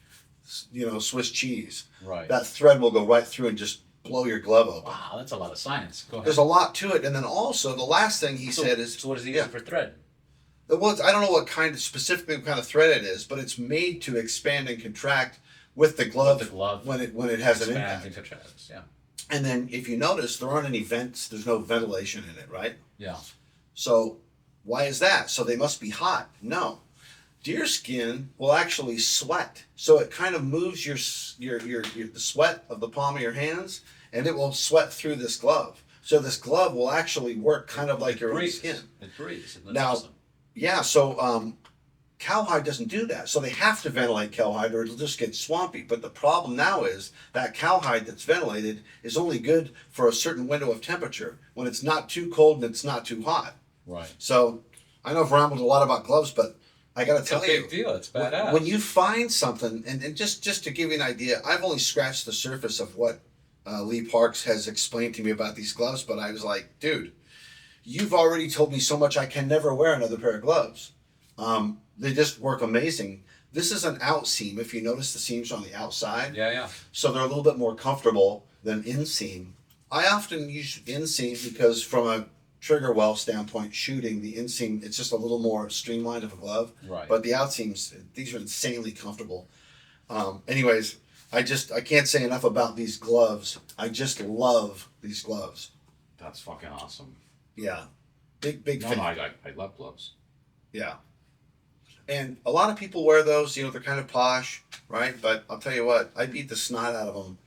Swiss cheese. Right. That thread will go right through and just blow your glove open. Wow, that's a lot of science. Go ahead. There's a lot to it. And then also the last thing he said is... So what is he using for thread? Well, I don't know what kind of thread it is, but it's made to expand and contract with the glove, when it has an impact. And contracts, yeah. And then if you notice, there aren't any vents. There's no ventilation in it, right? Yeah. So why is that? So they must be hot. No. Deerskin will actually sweat. So it kind of moves the sweat of the palm of your hands, and it will sweat through this glove. So this glove will actually work kind of like your own skin. It breathes. That's now, awesome. Yeah, so cowhide doesn't do that. So they have to ventilate cowhide or it'll just get swampy. But the problem now is that cowhide that's ventilated is only good for a certain window of temperature when it's not too cold and it's not too hot. Right. So I know I've rambled a lot about gloves, but I got to tell you. It's a big deal. It's badass. When you find something, and just to give you an idea, I've only scratched the surface of what Lee Parks has explained to me about these gloves, but I was like, dude, you've already told me so much I can never wear another pair of gloves. They just work amazing. This is an out seam. If you notice, the seams are on the outside. Yeah. So they're a little bit more comfortable than inseam. I often use inseam because from a trigger well standpoint, shooting, the inseam, it's just a little more streamlined of a glove. Right. But the out seams, these are insanely comfortable. Anyways, I can't say enough about these gloves. I just love these gloves. That's fucking awesome. Yeah. Big fan. I love gloves. Yeah. And a lot of people wear those, they're kind of posh, right? But I'll tell you what, I beat the snot out of them.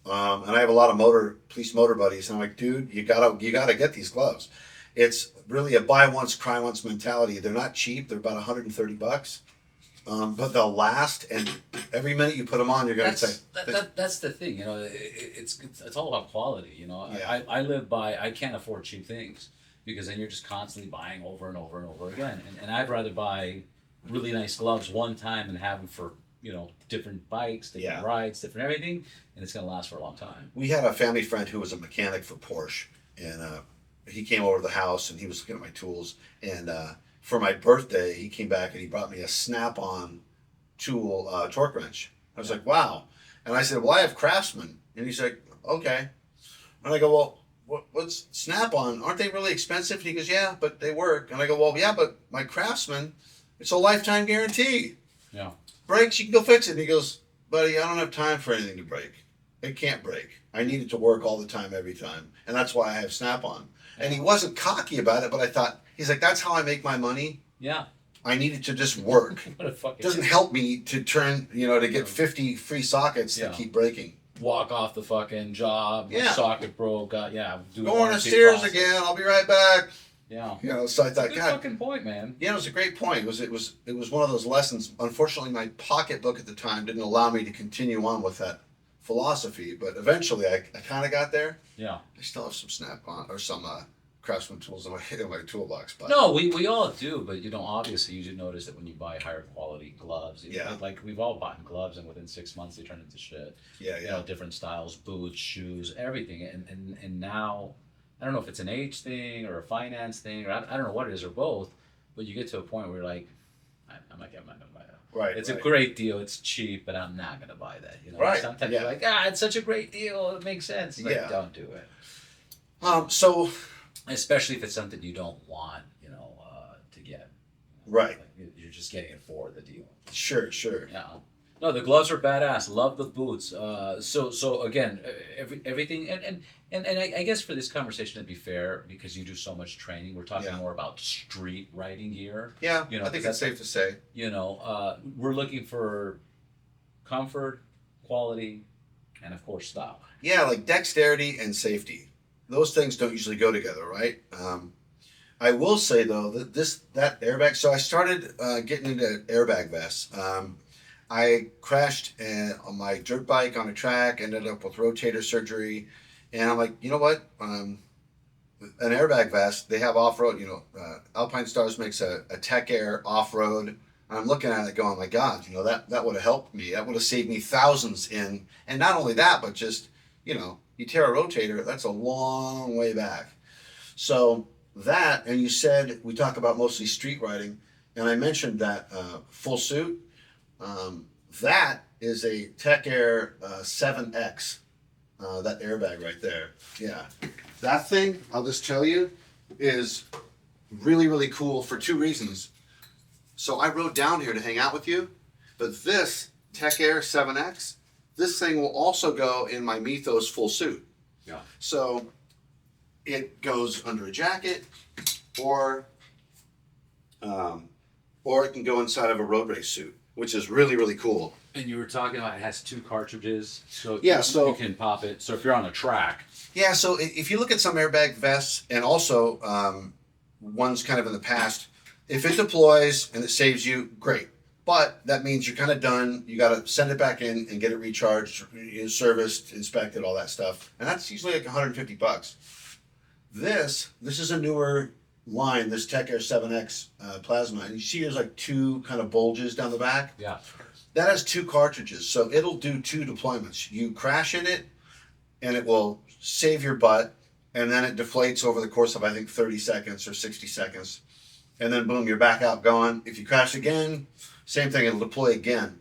And I have a lot of police motor buddies. And I'm like, dude, you gotta get these gloves. It's really a buy once, cry once mentality. They're not cheap. They're about $130. But they'll last, and every minute you put them on, you're going to say... That's the thing, it's all about quality, Yeah. I can't afford cheap things, because then you're just constantly buying over and over and over again. And I'd rather buy really nice gloves one time and have them for, different bikes, different rides, different everything, and it's going to last for a long time. We had a family friend who was a mechanic for Porsche, and he came over to the house, and he was looking at my tools, and... for my birthday, he came back and he brought me a Snap-on tool torque wrench. I was like, wow. And I said, well, I have Craftsman. And he's like, okay. And I go, well, what's Snap-on? Aren't they really expensive? And he goes, yeah, but they work. And I go, well, yeah, but my Craftsman, it's a lifetime guarantee. Yeah. Breaks, you can go fix it. And he goes, buddy, I don't have time for anything to break. It can't break. I need it to work all the time, every time. And that's why I have Snap-on. And he wasn't cocky about it, but I thought, he's like, that's how I make my money. Yeah. I need it to just work. What a fucking... It doesn't help me to turn, to get 50 free sockets that keep breaking. Walk off the fucking job. Yeah. Socket broke. Do going upstairs again. I'll be right back. Yeah. So I thought, good fucking point, man. Yeah, it was a great point. It was one of those lessons. Unfortunately, my pocketbook at the time didn't allow me to continue on with that philosophy, but eventually I kind of got there. Yeah. I still have some Snap-on or some Craftsman tools in my toolbox. But no, we all do, but obviously you do notice that when you buy higher quality gloves, like we've all bought gloves, and within 6 months they turn into shit. Yeah. Different styles, boots, shoes, everything, and now I don't know if it's an age thing or a finance thing, or I don't know what it is, or both, but you get to a point where you're like, I'm not gonna buy that. Right. It's a great deal. It's cheap, but I'm not gonna buy that. Right. Sometimes you're like, it's such a great deal. It makes sense. Like, don't do it. So. Especially if it's something you don't want, to get. Right. Like you're just getting it for the deal. Sure. Yeah. No, the gloves are badass. Love the boots. So again, everything, and I guess for this conversation to be fair, because you do so much training, we're talking more about street riding gear. Yeah. I think that's safe to say. We're looking for comfort, quality, and of course style. Yeah, like dexterity and safety. Those things don't usually go together, right? I will say though that airbag. So I started getting into airbag vests. I crashed on my dirt bike on a track, ended up with rotator surgery, and I'm like, you know what? An airbag vest. They have off road. Alpine Stars makes a Tech Air off road. I'm looking at it going, my God, that would have helped me. That would have saved me thousands in, and not only that, but just you tear a rotator, that's a long way back. So that, and you said, we talk about mostly street riding, and I mentioned that full suit. That is a Tech Air 7X, that airbag right there. Yeah. That thing, I'll just tell you, is really, really cool for two reasons. So I rode down here to hang out with you, but this Tech Air 7X, this thing will also go in my Mythos full suit. Yeah. So it goes under a jacket, or it can go inside of a road race suit, which is really, really cool. And you were talking about it has 2 cartridges, so so you can pop it. So if you're on a track. Yeah, so if you look at some airbag vests, and also ones kind of in the past, if it deploys and it saves you, great. But that means you're kind of done. You got to send it back in and get it recharged, serviced, inspected, all that stuff. And that's usually like $150. This is a newer line, this Tech Air 7X plasma. And you see there's like 2 kind of bulges down the back. Yeah. That has 2 cartridges. So it'll do 2 deployments. You crash in it and it will save your butt. And then it deflates over the course of, I think, 30 seconds or 60 seconds. And then boom, you're back out going. If you crash again, same thing, it'll deploy again.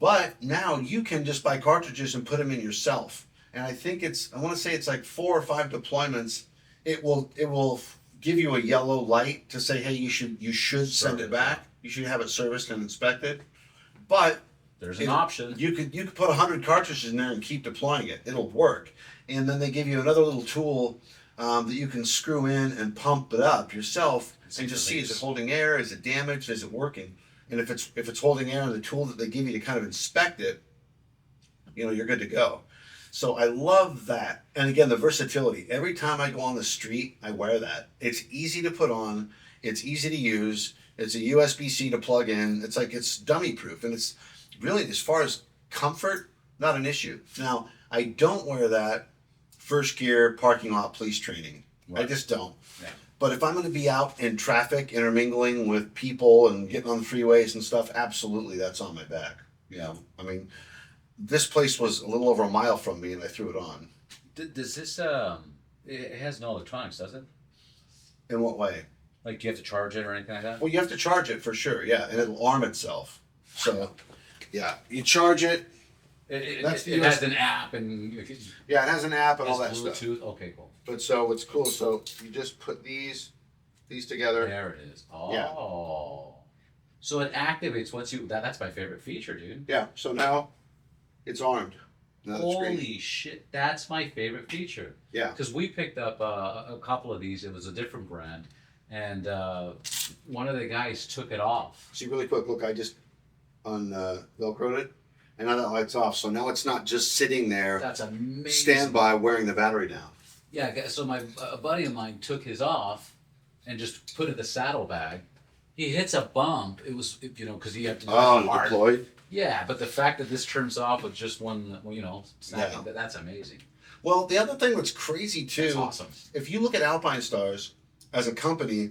But now you can just buy cartridges and put them in yourself. And I think I want to say it's like 4 or 5 deployments. It will give you a yellow light to say, hey, you should send it back. You should have it serviced and inspected. But there's an option. You could put 100 cartridges in there and keep deploying it. It'll work. And then they give you another little tool that you can screw in and pump it up yourself and just see, is it holding air? Is it damaged? Is it working? And if it's holding air, the tool that they give you to kind of inspect it, you're good to go. So I love that. And again, the versatility. Every time I go on the street, I wear that. It's easy to put on. It's easy to use. It's a USB-C to plug in. It's dummy proof. And it's really, as far as comfort, not an issue. Now, I don't wear that first gear parking lot police training. Right. I just don't. Yeah. But if I'm going to be out in traffic, intermingling with people and getting on the freeways and stuff, absolutely, that's on my back. I mean, this place was a little over a mile from me, and I threw it on. Does this, it has no electronics, does it? In what way? Like, do you have to charge it or anything like that? Well, you have to charge it for sure, yeah, and it'll arm itself. So, yeah, you charge it. It has an app and... Yeah, it has an app and all that Bluetooth. stuff. Okay, cool. But so what's cool, so you just put these together. There it is. Oh. Yeah. So it activates once you... That's my favorite feature, dude. Yeah, so now it's armed. No, that's Holy great. shit, that's my favorite feature. Yeah. Because we picked up a couple of these. It was a different brand, and one of the guys took it off. See, really quick, look, I just Velcroed it, and now that light's off. So now it's not just sitting there, That's amazing. standby, wearing the battery down. Yeah, so a buddy of mine took his off and just put it in the saddlebag. He hits a bump. It was, because he had to do it hard. Deployed. Yeah, but the fact that this turns off with just one, snapping, that's amazing. Well, the other thing that's crazy too, That's awesome. if you look at Alpine Stars as a company,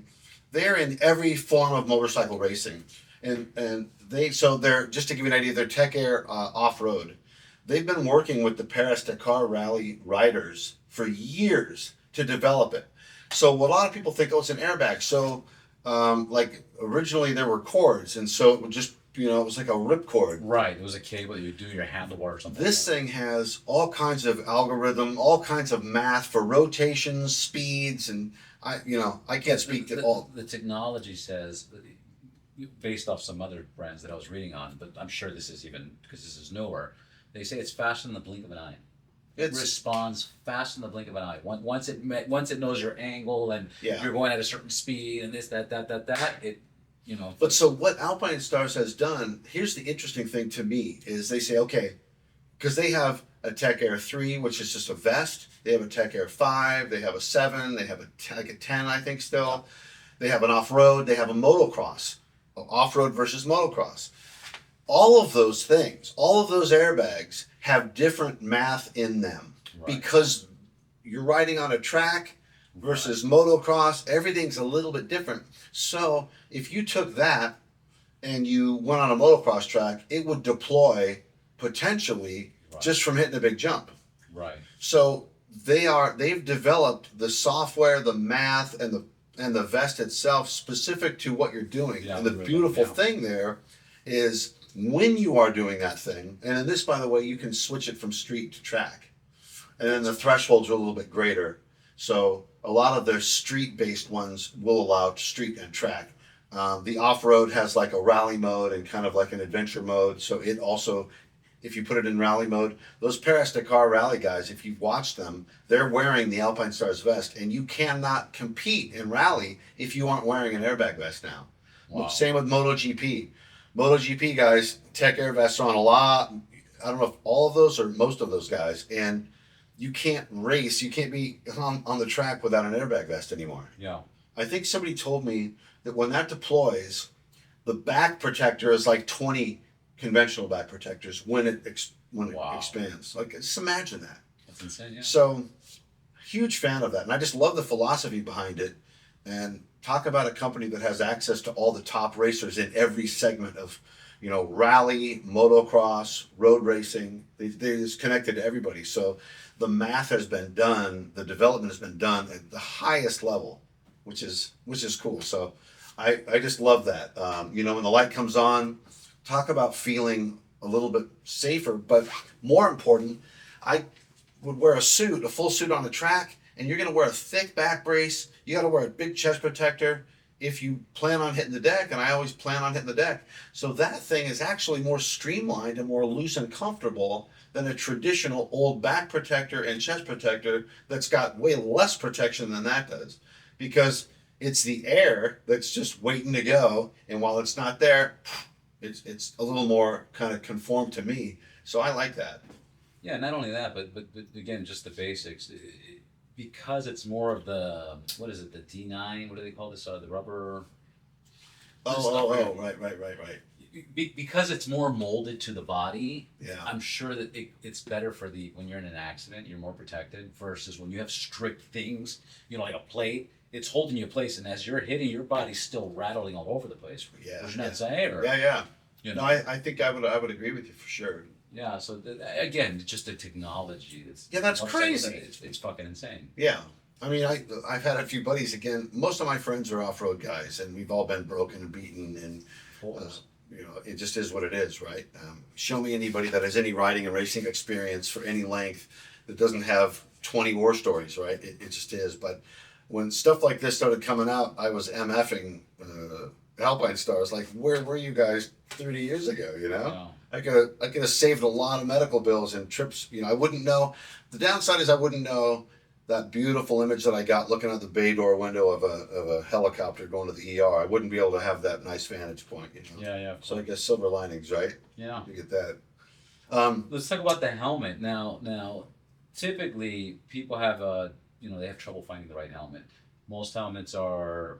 they're in every form of motorcycle racing, and they're, just to give you an idea, they're Tech Air off road. They've been working with the Paris-Dakar Rally riders for years to develop it. So what a lot of people think, it's an airbag. So like originally there were cords, and so it would just, it was like a ripcord. Right, it was a cable you do your handlebar or something. This thing has all kinds of algorithm, all kinds of math for rotations, speeds, and I can't speak to all. The technology says, based off some other brands that I was reading on, but I'm sure this is even, because this is newer, they say it's faster than the blink of an eye. It responds faster than the blink of an eye. Once it knows your angle and you're going at a certain speed and this, that, it, But so what Alpine Stars has done, here's the interesting thing to me, is they say, okay, because they have a Tech Air 3, which is just a vest. They have a Tech Air 5. They have a 7. They have a 10, I think, still. They have an off-road. They have a motocross, off-road versus motocross. All of those things, all of those airbags have different math in them, because you're riding on a track versus motocross. Everything's a little bit different. So if you took that and you went on a motocross track, it would deploy potentially just from hitting a big jump. Right. So they've developed the software, the math, and the vest itself specific to what you're doing. Yeah, and the beautiful thing there is when you are doing that thing, and in this, by the way, you can switch it from street to track, and then the thresholds are a little bit greater. So a lot of their street-based ones will allow street and track. The off-road has like a rally mode and kind of like an adventure mode. So it also, if you put it in rally mode, those Paris-Dakar rally guys, if you've watched them, they're wearing the Alpine Stars vest, and you cannot compete in rally if you aren't wearing an airbag vest now. Wow. Same with MotoGP. MotoGP guys, Tech Air vests on a lot. I don't know if all of those or most of those guys, and you can't race, you can't be on the track without an airbag vest anymore. Yeah. I think somebody told me that when that deploys, the back protector is like 20 conventional back protectors when it expands. Like, just imagine that. That's insane, yeah. So, huge fan of that. And I just love the philosophy behind it. And talk about a company that has access to all the top racers in every segment of, rally, motocross, road racing. They're just connected to everybody. So the math has been done, the development has been done at the highest level, which is cool. So I just love that. When the light comes on, talk about feeling a little bit safer, but more important, I would wear a full suit on the track, and you're going to wear a thick back brace. You got to wear a big chest protector if you plan on hitting the deck, and I always plan on hitting the deck. So that thing is actually more streamlined and more loose and comfortable than a traditional old back protector and chest protector that's got way less protection than that does, because it's the air that's just waiting to go, and while it's not there, it's a little more kind of conformed to me. So I like that. Yeah, not only that, but again, just the basics. Because it's more of the, what is it, the D9? What do they call this? The rubber. Right. Because it's more molded to the body. Yeah. I'm sure that it's better for when you're in an accident, you're more protected versus when you have strict things, like a plate. It's holding you in place, and as you're hitting, your body's still rattling all over the place. Yeah. Would you not say? Or, yeah. No, I think I would agree with you for sure. Yeah. So again, just the technology. That's crazy. It's fucking insane. Yeah. I mean, I've had a few buddies. Again, most of my friends are off-road guys, and we've all been broken and beaten, and it just is what it is, right? Show me anybody that has any riding and racing experience for any length that doesn't have 20 war stories, right? It just is. But when stuff like this started coming out, I was MFing Alpine Stars. Like, where were you guys 30 years ago? You know, Yeah. I could have saved a lot of medical bills and trips. You know, I wouldn't know. The downside is I wouldn't know that beautiful image that I got looking out the bay door window of a helicopter going to the ER. I wouldn't be able to have that nice vantage point. You know? Yeah. So I guess silver linings, right? Yeah. You get that. Let's talk about the helmet now. Typically, people have they have trouble finding the right helmet. Most helmets are,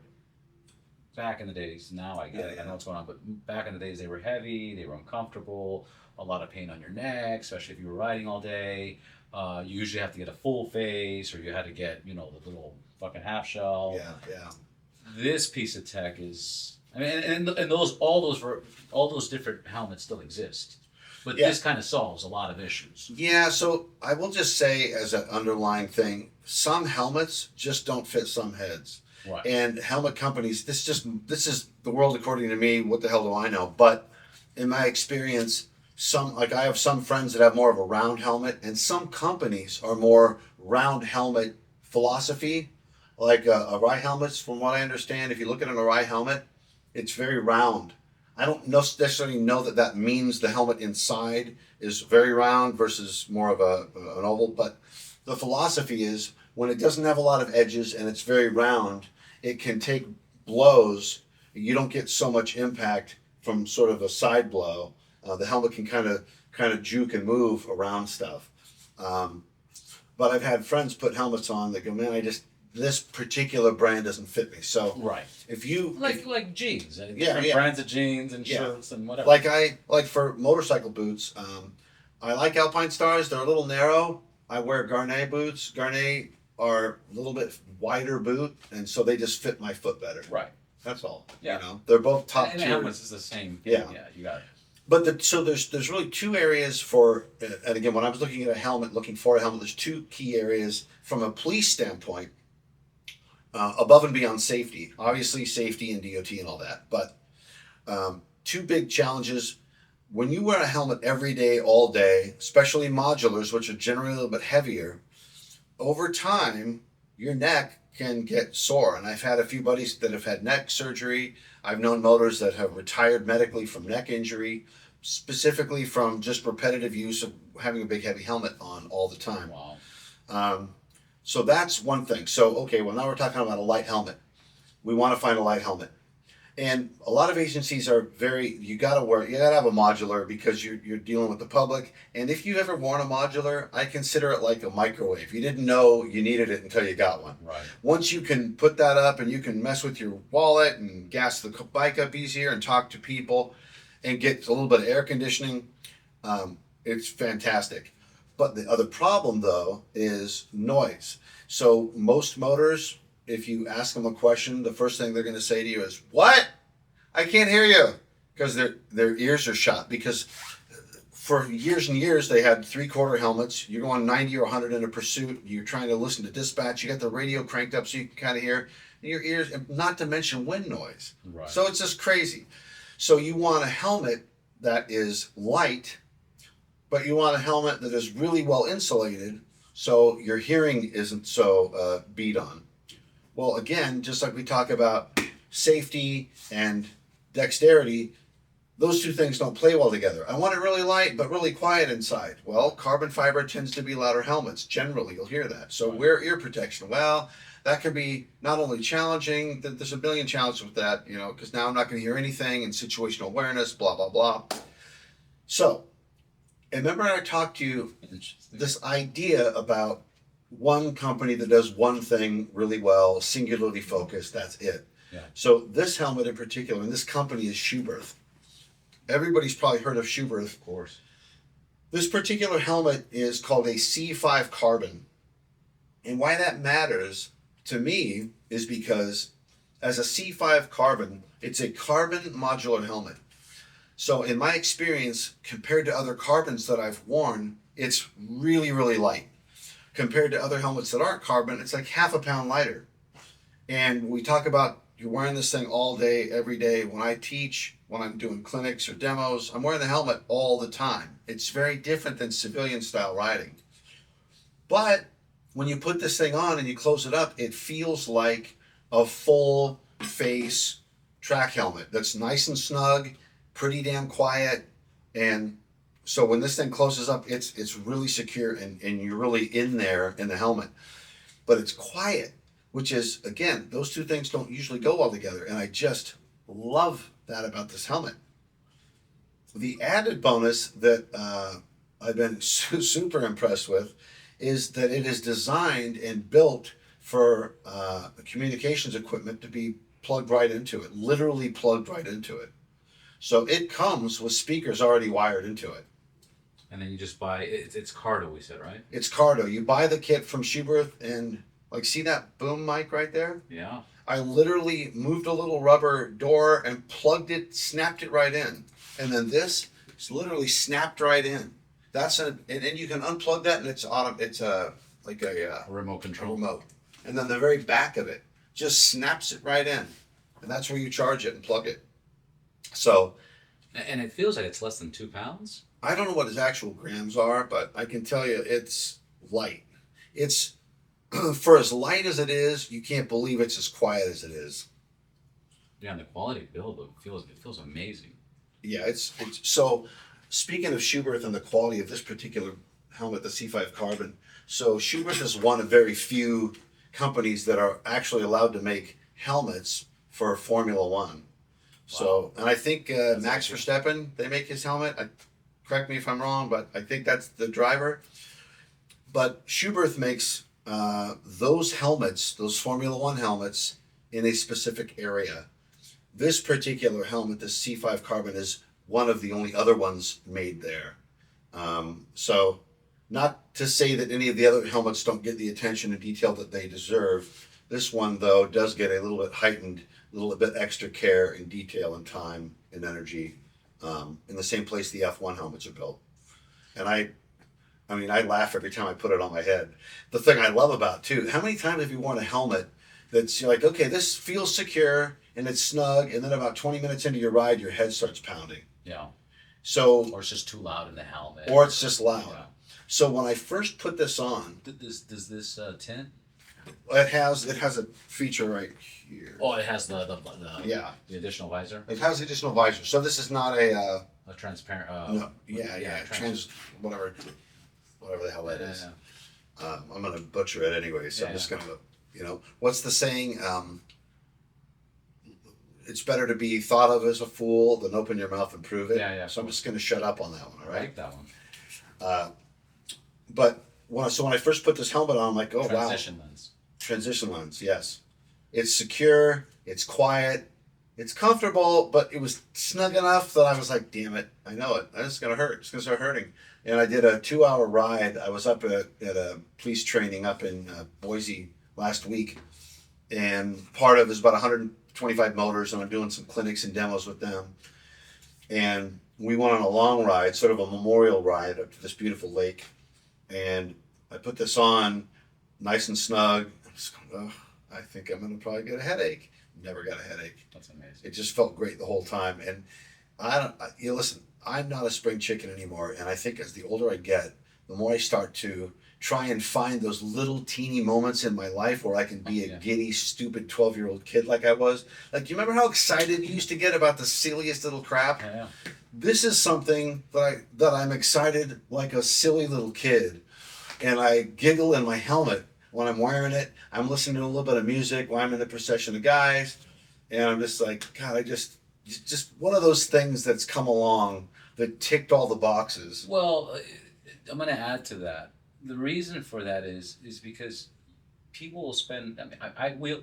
back in the days. Now I get it. I know what's going on, but back in the days they were heavy, they were uncomfortable, a lot of pain on your neck, especially if you were riding all day. You usually have to get a full face, or you had to get the little fucking half shell. Yeah. This piece of tech is, I mean, and all those different helmets still exist. But this kind of solves a lot of issues. Yeah, so I will just say as an underlying thing, some helmets just don't fit some heads. Right. And helmet companies, this is the world according to me. What the hell do I know? But in my experience, I have some friends that have more of a round helmet, and some companies are more round helmet philosophy. Like Arai helmets, from what I understand, if you look at an Arai helmet, it's very round. I don't necessarily know that means the helmet inside is very round versus more of an oval, but the philosophy is when it doesn't have a lot of edges and it's very round, it can take blows. You don't get so much impact from sort of a side blow. The helmet can kind of juke and move around stuff. But I've had friends put helmets on that go, man, this particular brand doesn't fit me. So right. If you like jeans, different brands of jeans and shirts and whatever. Like for motorcycle boots, I like Alpine Stars. They're a little narrow. I wear Garnet boots. Garnet are a little bit wider boot, and so they just fit my foot better. Right. That's all. Yeah. They're both top and tier. the helmets is the same. Yeah. Yeah, you got it. But so there's really two areas for, and again, when I was looking for a helmet, there's two key areas from a police standpoint. Above and beyond safety, obviously safety and DOT and all that, but two big challenges. When you wear a helmet every day, all day, especially modulars, which are generally a little bit heavier, over time, your neck can get sore. And I've had a few buddies that have had neck surgery. I've known motors that have retired medically from neck injury, specifically from just repetitive use of having a big heavy helmet on all the time. Wow. So that's one thing. So, okay, well, now we're talking about a light helmet. We want to find a light helmet. And a lot of agencies are you got to have a modular because you're dealing with the public. And if you've ever worn a modular, I consider it like a microwave. You didn't know you needed it until you got one. Right. Once you can put that up and you can mess with your wallet and gas the bike up easier and talk to people and get a little bit of air conditioning, it's fantastic. But the other problem, though, is noise. So most motors, if you ask them a question, the first thing they're going to say to you is, "What? I can't hear you," because their ears are shot. Because for years and years, they had 3/4 helmets. You're going 90 or 100 in a pursuit. You're trying to listen to dispatch. You got the radio cranked up so you can kind of hear your ears, not to mention wind noise. Right. So it's just crazy. So you want a helmet that is light, but you want a helmet that is really well insulated so your hearing isn't so beat on. Well, again, just like we talk about safety and dexterity, those two things don't play well together. I want it really light but really quiet inside. Well, carbon fiber tends to be louder helmets. Generally, you'll hear that. So wear ear protection. Well, that can be not only challenging, there's a billion challenges with that, because now I'm not going to hear anything, and situational awareness, blah, blah, blah. So, and remember I talked to you this idea about one company that does one thing really well, singularly focused, that's it. Yeah. So this helmet in particular, and this company is Schuberth. Everybody's probably heard of Schuberth. Of course. This particular helmet is called a C5 carbon. And why that matters to me is because as a C5 carbon, it's a carbon modular helmet. So in my experience, compared to other carbons that I've worn, it's really, really light. Compared to other helmets that aren't carbon, it's like half a pound lighter. And we talk about you're wearing this thing all day, every day. When I teach, when I'm doing clinics or demos, I'm wearing the helmet all the time. It's very different than civilian style riding. But when you put this thing on and you close it up, it feels like a full face track helmet that's nice and snug, pretty damn quiet, and so when this thing closes up, it's really secure and you're really in there in the helmet. But it's quiet, which is, again, those two things don't usually go well together. And I just love that about this helmet. The added bonus that I've been super impressed with is that it is designed and built for communications equipment to be plugged right into it, literally plugged right into it. So it comes with speakers already wired into it. And then you just buy, it's Cardo, we said, right? It's Cardo. You buy the kit from Schuberth and, like, see that boom mic right there? Yeah. I literally moved a little rubber door and plugged it, snapped it right in. And then this is literally snapped right in. And you can unplug that and it's like a remote control. Remote. And then the very back of it just snaps it right in. And that's where you charge it and plug it. So. And it feels like it's less than 2 pounds? I don't know what his actual grams are, but I can tell you it's light. It's, for as light as it is, you can't believe it's as quiet as it is. Yeah, and the quality build, it feels amazing. Yeah, it's so, speaking of Schuberth and the quality of this particular helmet, the C5 Carbon, so Schuberth is one of very few companies that are actually allowed to make helmets for Formula One. So, and I think Max Verstappen, they make his helmet. Correct me if I'm wrong, but I think that's the driver. But Schuberth makes those helmets, those Formula One helmets, in a specific area. This particular helmet, the C5 Carbon, is one of the only other ones made there. So, not to say that any of the other helmets don't get the attention and detail that they deserve. This one, though, does get a little bit heightened, a little bit extra care and detail and time and energy. In the same place the F1 helmets are built. And I laugh every time I put it on my head. The thing I love about too, how many times have you worn a helmet that's, you're like, okay, this feels secure and it's snug, and then about 20 minutes into your ride, your head starts pounding. Yeah. So. Or it's just too loud in the helmet. Or it's just loud. Yeah. So when I first put this on. Does this tint? It has a feature right here. Oh, it has the additional visor. It has additional visor. So this is not a transparent. No, whatever the hell that is. Yeah. I'm gonna butcher it anyway, so I'm just gonna, what's the saying? It's better to be thought of as a fool than open your mouth and prove it. Yeah. So I'm just gonna shut up on that one. All right. I like that one. But when I first put this helmet on, I'm like, oh, Transition wow. lens. Transition lens, yes. It's secure, it's quiet, it's comfortable, but it was snug enough that I was like, damn it, I know it. It's going to hurt. It's going to start hurting. And I did a 2-hour ride. I was up at a police training up in Boise last week. And part of it is about 125 motors, and I'm doing some clinics and demos with them. And we went on a long ride, sort of a memorial ride up to this beautiful lake. And I put this on, nice and snug. I'm just going, oh, I think I'm going to probably get a headache. Never got a headache. That's amazing. It just felt great the whole time. And listen, I'm not a spring chicken anymore. And I think as the older I get, the more I start to try and find those little teeny moments in my life where I can be a giddy, stupid 12-year-old kid like I was. Like, you remember how excited you used to get about the silliest little crap? Yeah. This is something that I'm excited like a silly little kid, and I giggle in my helmet when I'm wearing it. I'm listening to a little bit of music while I'm in a procession of guys, and I'm just like, God, I just one of those things that's come along that ticked all the boxes. Well, I'm going to add to that. The reason for that is because people will spend.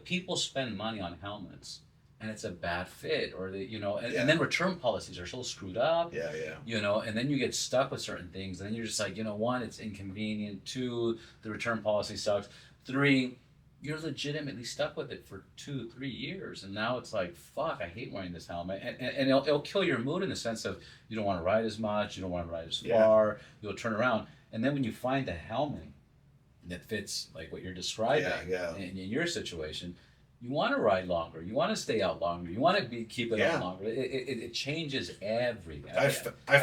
People spend money on helmets. And it's a bad fit, or and then return policies are so screwed up. Yeah. And then you get stuck with certain things, and then you're just like, one, it's inconvenient. 2, the return policy sucks. 3, you're legitimately stuck with it for 2-3 years, and now it's like, fuck, I hate wearing this helmet, and it'll kill your mood in the sense of you don't want to ride as much, you don't want to ride as far, you'll turn around, and then when you find a helmet that fits like what you're describing in your situation. You want to ride longer. You want to stay out longer. You want to keep it on longer. It changes everything. I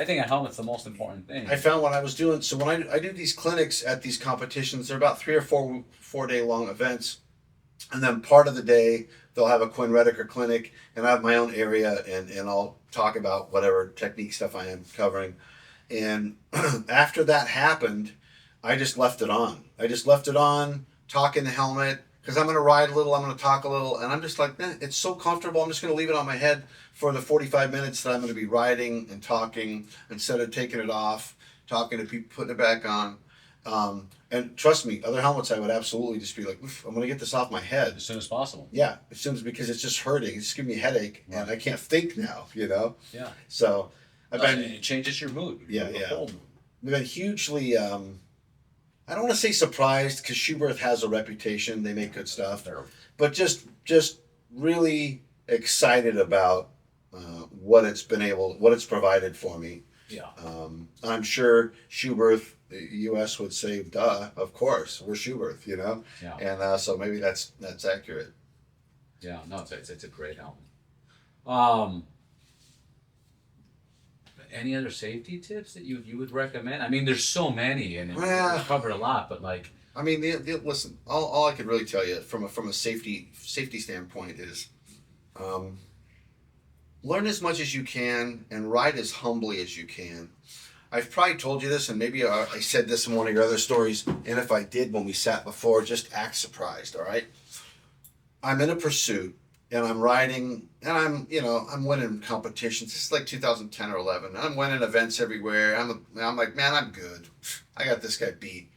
think a helmet's the most important thing. I found when I was doing, so when I do these clinics at these competitions, they're about 3 or 4 day long events. And then part of the day, they'll have a Quinn Redeker clinic, and I have my own area, and I'll talk about whatever technique stuff I am covering. And after that happened, I just left it on. I just left it on, talk in the helmet, because I'm going to ride a little, I'm going to talk a little, and I'm just like, man, it's so comfortable. I'm just going to leave it on my head for the 45 minutes that I'm going to be riding and talking instead of taking it off, talking to people, putting it back on. And trust me, other helmets I would absolutely just be like, I'm going to get this off my head. As soon as possible. Yeah, as soon as, because it's just hurting. It's just giving me a headache, and I can't think now, Yeah. So I've been... It changes your mood. Yeah. Whole mood. I've been hugely... I don't want to say surprised, because Schuberth has a reputation. They make good stuff. But just really excited about what it's provided for me. Yeah. I'm sure Schuberth, the U.S. would say, duh, of course, we're Schuberth, Yeah. And so maybe that's accurate. Yeah, no, it's a great helmet. Any other safety tips that you would recommend? I mean, there's so many, and we've covered a lot, but like... I mean, listen, all I can really tell you from a safety standpoint is learn as much as you can and ride as humbly as you can. I've probably told you this, and maybe I said this in one of your other stories, and if I did when we sat before, just act surprised, all right? I'm in a pursuit, and I'm riding, and I'm winning competitions. This is like 2010 or 11. I'm winning events everywhere. I'm like, man, I'm good. I got this guy beat.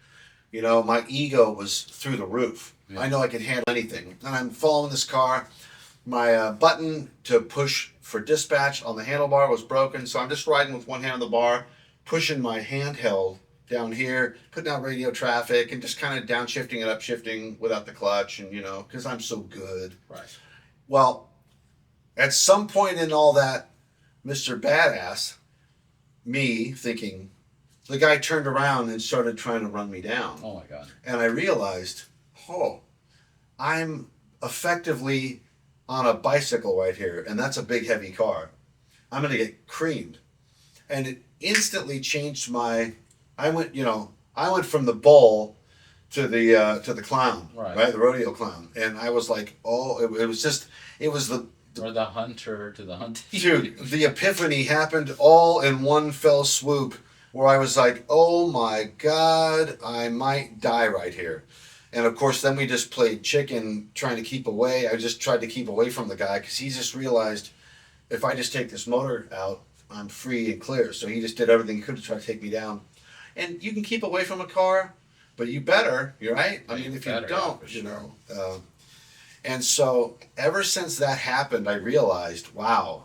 My ego was through the roof. Yeah. I know I can handle anything. And I'm following this car. My button to push for dispatch on the handlebar was broken, so I'm just riding with one hand on the bar, pushing my handheld down here, putting out radio traffic, and just kind of downshifting and upshifting without the clutch, and because I'm so good. Right. Well, at some point in all that, Mr. Badass, me thinking, the guy turned around and started trying to run me down. Oh my God. And I realized, I'm effectively on a bicycle right here, and that's a big heavy car. I'm going to get creamed. And it instantly changed I went from the bull to the clown, right? The rodeo clown. And I was like, it was the... Or the hunter to the hunting. Dude, the epiphany happened all in one fell swoop, where I was like, oh my God, I might die right here. And of course, then we just played chicken, trying to keep away. I just tried to keep away from the guy, because he just realized, if I just take this motor out, I'm free and clear. So he just did everything he could to try to take me down. And you can keep away from a car, but you better, you're right? I mean, if you don't, and so ever since that happened, I realized, wow,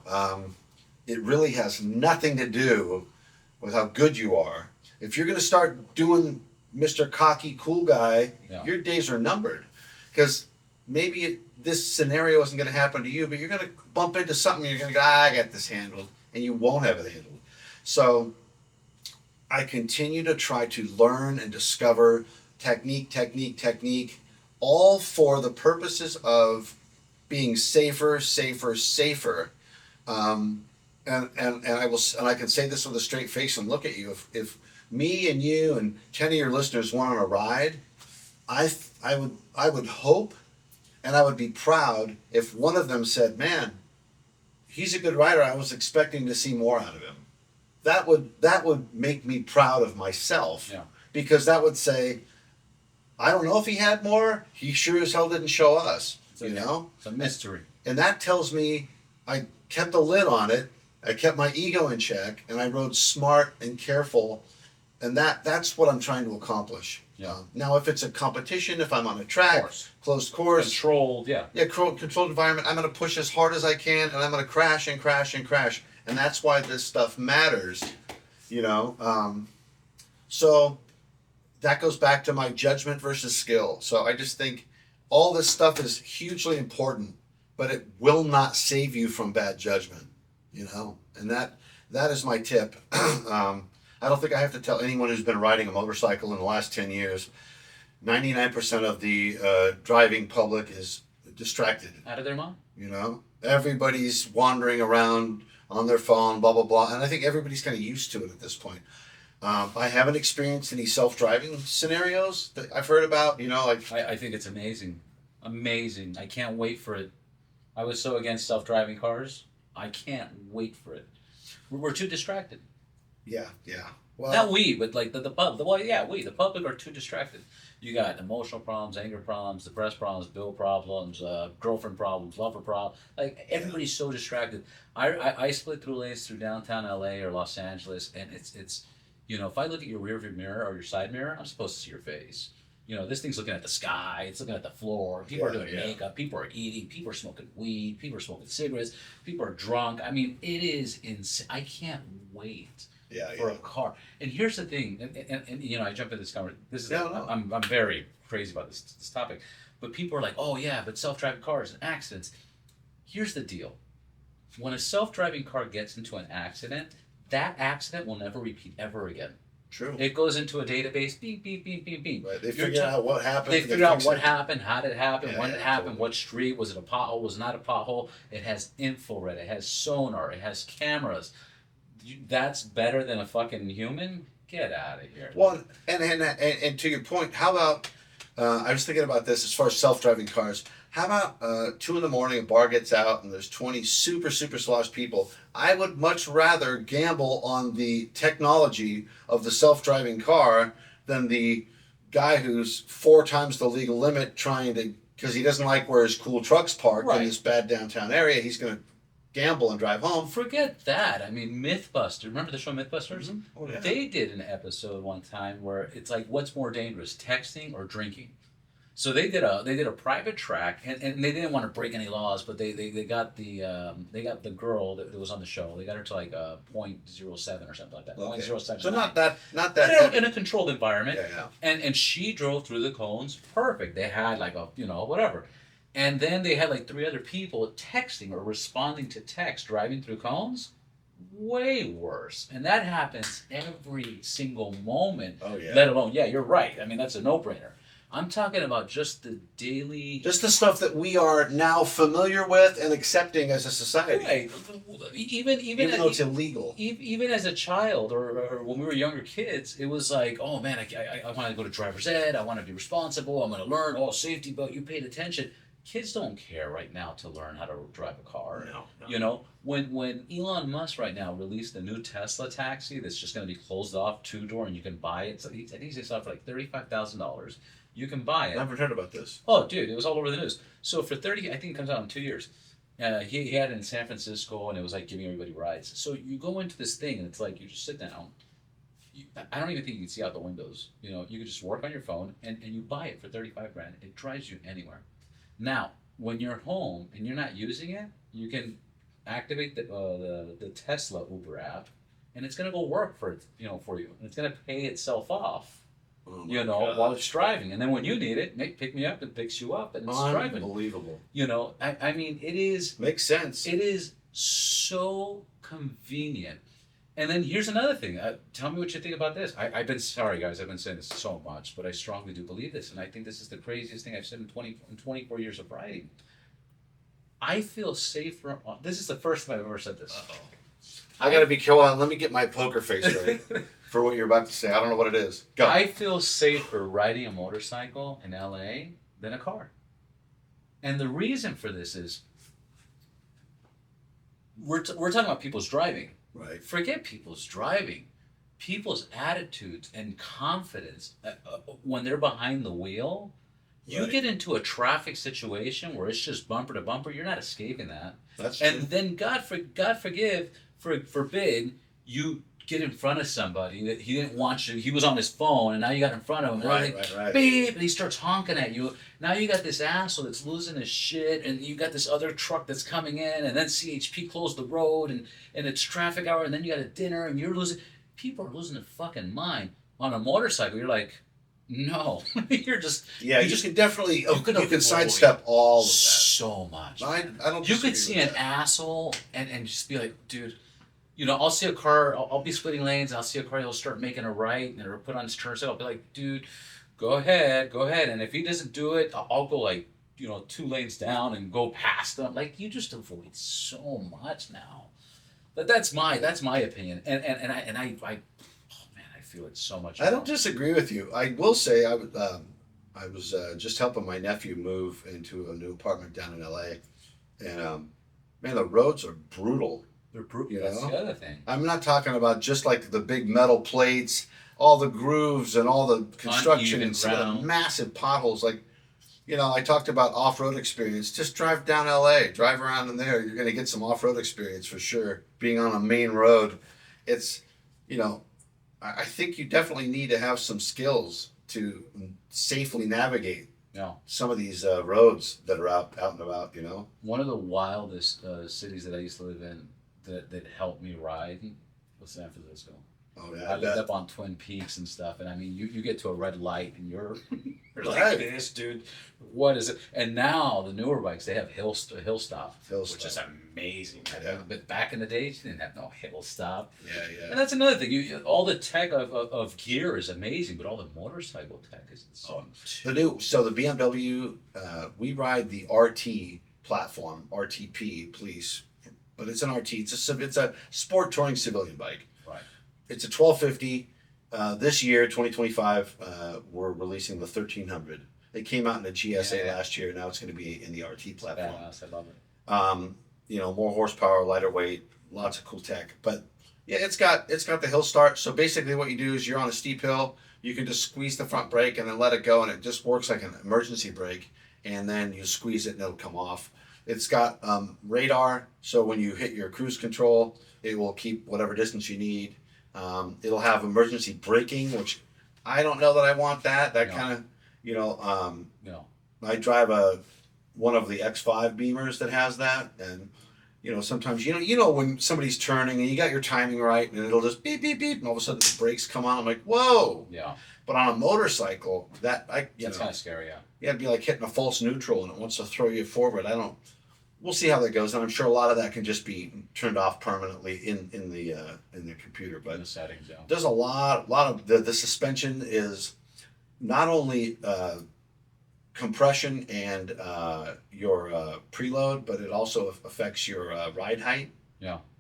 it really has nothing to do with how good you are. If you're going to start doing Mr. Cocky Cool Guy, your days are numbered. Because maybe this scenario isn't going to happen to you, but you're going to bump into something, and you're going to go, I got this handled, and you won't have it handled. So I continue to try to learn and discover technique, all for the purposes of being safer. And I can say this with a straight face and look at you. If me and you and 10 of your listeners went on a ride, I would hope, and I would be proud if one of them said, man, he's a good rider. I was expecting to see more out of him. That would make me proud of myself, because that would say, I don't know if he had more. He sure as hell didn't show us. It's a mystery. And that tells me I kept the lid on it. I kept my ego in check, and I rode smart and careful. And that's what I'm trying to accomplish. Yeah. Now, if it's a competition, if I'm on a track, closed course, controlled environment, I'm going to push as hard as I can, and I'm going to crash and crash and crash. And that's why this stuff matters, So that goes back to my judgment versus skill. So I just think all this stuff is hugely important, but it will not save you from bad judgment, And that is my tip. I don't think I have to tell anyone who's been riding a motorcycle in the last 10 years, 99% of the driving public is distracted. Out of their mind. Everybody's wandering around on their phone, blah, blah, blah. And I think everybody's kind of used to it at this point. I haven't experienced any self-driving scenarios that I've heard about, I think it's amazing. I can't wait for it I was so against self-driving cars. I can't wait for it. We're too distracted. Yeah, yeah. Well, Not we, but like the public. Well, yeah, we, the public, are too distracted. You got emotional problems, anger problems, depressed problems, bill problems, girlfriend problems, lover problems. Like everybody's so distracted. I split through lanes through downtown LA or Los Angeles, and it's if I look at your rearview mirror or your side mirror, I'm supposed to see your face. This thing's looking at the sky. It's looking at the floor. People are doing makeup. People are eating. People are smoking weed. People are smoking cigarettes. People are drunk. I mean, it is insane. I can't wait for a car. And here's the thing, and I jump into this conversation. This is No. I'm very crazy about this topic, but people are like, oh yeah, but self-driving cars and accidents. Here's the deal: when a self-driving car gets into an accident, that accident will never repeat ever again. True. It goes into a database, beep, beep, beep, beep, beep. Right. They figure out what happened. They figure out what happened, how did it happen, when it happened, totally. what street, was it a pothole, was it not a pothole. It has infrared, it has sonar, it has cameras. That's better than a fucking human? Get out of here. Well, and to your point, how about, I was thinking about this as far as self-driving cars. How about 2 a.m, a bar gets out and there's 20 super sloshed people. I would much rather gamble on the technology of the self-driving car than the guy who's 4 times the legal limit trying to, because he doesn't like where his cool truck's parked in this bad downtown area. He's going to gamble and drive home. Forget that. I mean, Mythbusters. Remember the show Mythbusters? Mm-hmm. Oh, yeah. They did an episode one time where it's like, what's more dangerous, texting or drinking? So they did a private track, and they didn't want to break any laws, but they got the girl that was on the show. They got her to like .07 or something like that. Okay. 0.07. So not that in a controlled environment. Yeah. And she drove through the cones perfect. They had like a whatever. And then they had like 3 other people texting or responding to text driving through cones. Way worse. And that happens every single moment. Oh, yeah. Let alone, yeah, you're right. I mean, that's a no-brainer. I'm talking about just the daily... Just the stuff that we are now familiar with and accepting as a society. Right. Even though it's illegal. Even as a child or when we were younger kids, it was like, oh man, I want to go to driver's ed. I want to be responsible. I'm going to learn all safety, but you paid attention. Kids don't care right now to learn how to drive a car. No. When Elon Musk right now released the new Tesla taxi that's just going to be closed off, 2-door, and you can buy it. So I think he's for like $35,000. You can buy it. I haven't heard about this. Oh, dude, it was all over the news. So for 30, I think it comes out in 2 years. He had it in San Francisco, and it was like giving everybody rides. So you go into this thing, and it's like you just sit down. I don't even think you can see out the windows. You can just work on your phone, and you buy it for $35,000. It drives you anywhere. Now, when you're home and you're not using it, you can activate the Tesla Uber app, and it's gonna go work for you, and it's gonna pay itself off. While it's driving, and then when you need it, pick me up and picks you up, and it's driving. Unbelievable. I mean, it is makes sense. It is so convenient. And then here's another thing. Tell me what you think about this. I've been sorry, guys. I've been saying this so much, but I strongly do believe this, and I think this is the craziest thing I've said in 24 years of writing. I feel safer. This is the first time I've ever said this. Uh-oh. I gotta be careful. Let me get my poker face ready for what you're about to say. I don't know what it is. Go. I feel safer riding a motorcycle in LA than a car. And the reason for this is we're talking about people's driving. Right. Forget people's driving. People's attitudes and confidence when they're behind the wheel. You get into a traffic situation where it's just bumper to bumper. You're not escaping that. That's true. And then God forbid, you get in front of somebody that he didn't want you. He was on his phone, and now you got in front of him. And Right. Beep, and he starts honking at you. Now you got this asshole that's losing his shit, and you got this other truck that's coming in, and then CHP closed the road, and it's traffic hour, and then you got a dinner, and you're losing. People are losing their fucking mind. On a motorcycle, you're like, no, you're just. Yeah, you can definitely. You can sidestep all of that. So much. I don't. You could see an asshole and just be like, dude. I'll see a car. I'll be splitting lanes. I'll see a car. He'll start making a right, and it'll put on his turn signal. I'll be like, dude, go ahead. And if he doesn't do it, I'll go like 2 lanes down and go past him. Like, you just avoid so much now. But that's my opinion. And I oh man, I feel it so much. I don't disagree with you. I will say I was just helping my nephew move into a new apartment down in LA, And man, the roads are brutal. They're brutal. You That's know? the other thing. I'm not talking about just like the big metal plates, all the grooves and all the construction Uneven and some of the ground. massive potholes. Like, you know, I talked about off-road experience. Just drive down LA, drive around in there. You're going to get some off-road experience for sure. Being on a main road, it's, you know, I think you definitely need to have some skills to safely navigate No. some of these roads that are out and about, you know. One of the wildest cities that I used to live in that helped me ride was San Francisco. Oh yeah, I lived up on Twin Peaks and stuff, and I mean, you get to a red light and you're like Right. this, dude. What is it? And now the newer bikes, they have hill stop, Hill which is stop. amazing. Yeah. But back in the days, you didn't have no hill stop. Yeah. And that's another thing. All the tech of gear is amazing, but all the motorcycle tech is insane. So the BMW, we ride the RT platform, RTP, please, but it's an RT. It's a sport touring civilian bike. Right. It's a 1250. This year, 2025, we're releasing the 1300. It came out in the GSA last year. Now it's going to be in the RT platform. Badass, I love it. You know, more horsepower, lighter weight, lots of cool tech. But yeah, it's got the hill start. So basically, what you do is you're on a steep hill. You can just squeeze the front brake and then let it go, and it just works like an emergency brake. And then you squeeze it and it'll come off. It's got radar, so when you hit your cruise control, it will keep whatever distance you need. It'll have emergency braking, which I don't know that I want that. That kind of, you know, No. I drive one of the X5 Beamers that has that, and you know, sometimes you know when somebody's turning and you got your timing right, and it'll just beep beep beep, and all of a sudden the brakes come on. I'm like, whoa! Yeah. But on a motorcycle, that's kind of scary. Yeah. Yeah, it'd be like hitting a false neutral, and it wants to throw you forward. We'll see how that goes, and I'm sure a lot of that can just be turned off permanently in the computer. But In the settings, yeah. there's a lot of the suspension is not only compression and your preload, but it also affects your ride height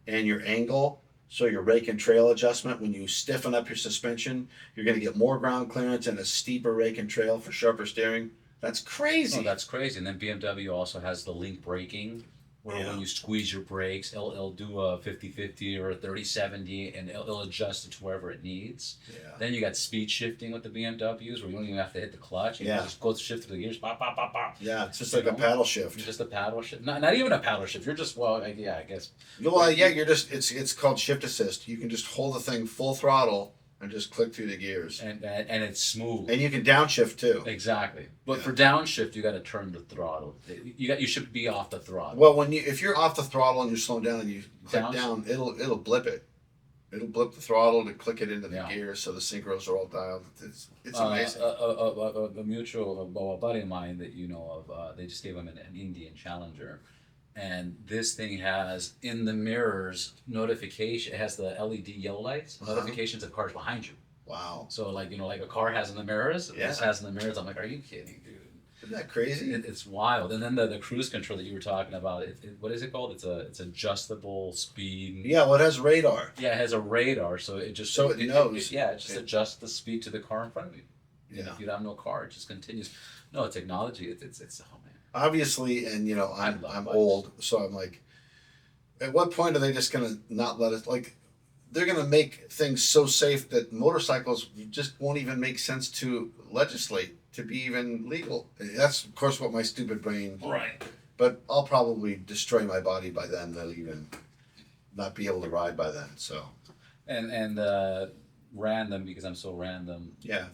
and your angle. So your rake and trail adjustment, when you stiffen up your suspension, you're going to get more ground clearance and a steeper rake and trail for sharper steering. That's crazy. No, that's crazy. And then BMW also has the link braking, where when you squeeze your brakes, it'll do a 50-50 or a 30-70, and it'll adjust it to wherever it needs. Yeah. Then you got speed shifting with the BMWs, where you don't even have to hit the clutch. You Yeah. just go shift through the gears, pop, pop, pop, pop. Yeah, it's just like a paddle shift. Just a paddle shift. Not even a paddle shift. You're just, I guess. Well, yeah, you're just it's called shift assist. You can just hold the thing full throttle and just click through the gears. And it's smooth. And you can downshift too. Exactly. But for downshift, you got to turn the throttle. You should be off the throttle. Well, if you're off the throttle and you're slowing down and you click down, it'll blip it. It'll blip the throttle to click it into the gears, so the synchros are all dialed. It's amazing. A mutual buddy of mine that you know of, they just gave him an Indian Challenger, and this thing has in the mirrors notification. It has the LED yellow lights, notifications of cars behind you. Wow. So like a car has in the mirrors. This has in the mirrors. I'm like, are you kidding, dude? Isn't that crazy? It's wild. And then the cruise control that you were talking about, what is it called? It's adjustable speed. Yeah, well, it has radar. Yeah, it has a radar, so it just it knows. It just adjusts the speed to the car in front of you. Yeah. If you have no car, it just continues. No, technology. It's oh man. Obviously, and you know, I'm bikes. old, so I'm like, at what point are they just gonna not let us like? They're gonna make things so safe that motorcycles just won't even make sense to legislate to be even legal. That's of course what my stupid brain. Right. But I'll probably destroy my body by then. They'll even not be able to ride by then. So. And random, because I'm so random. Yeah.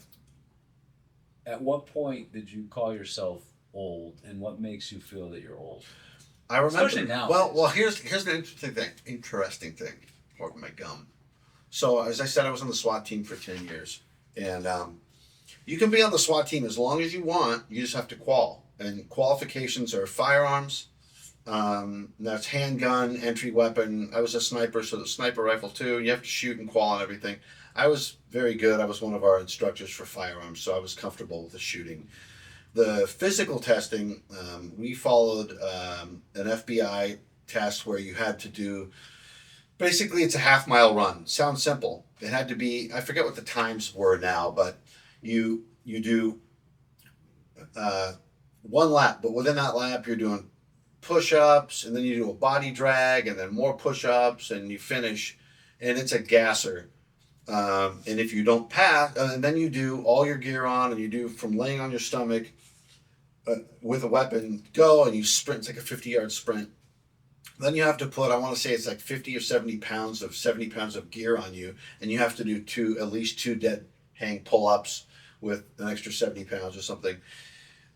At what point did you call yourself old, and what makes you feel that you're old? I remember. Especially now. Well, here's the interesting thing. Pardon my gum. So as I said, I was on the SWAT team for 10 years, and you can be on the SWAT team as long as you want. You just have to qual, and qualifications are firearms. That's handgun, entry weapon. I was a sniper, so the sniper rifle too. You have to shoot and qual and everything. I was very good. I was one of our instructors for firearms, so I was comfortable with the shooting. The physical testing, we followed an FBI test where you had to do, basically it's a half-mile run. Sounds simple. It had to be, I forget what the times were now, but you do one lap, but within that lap you're doing push-ups, and then you do a body drag, and then more push-ups, and you finish, and it's a gasser. And if you don't pass, and then you do all your gear on, and you do from laying on your stomach with a weapon, go, and you sprint. It's like a 50-yard sprint. Then you have to put, I want to say it's like 50 or 70 pounds of gear on you, and you have to do at least two dead hang pull-ups with an extra 70 pounds or something.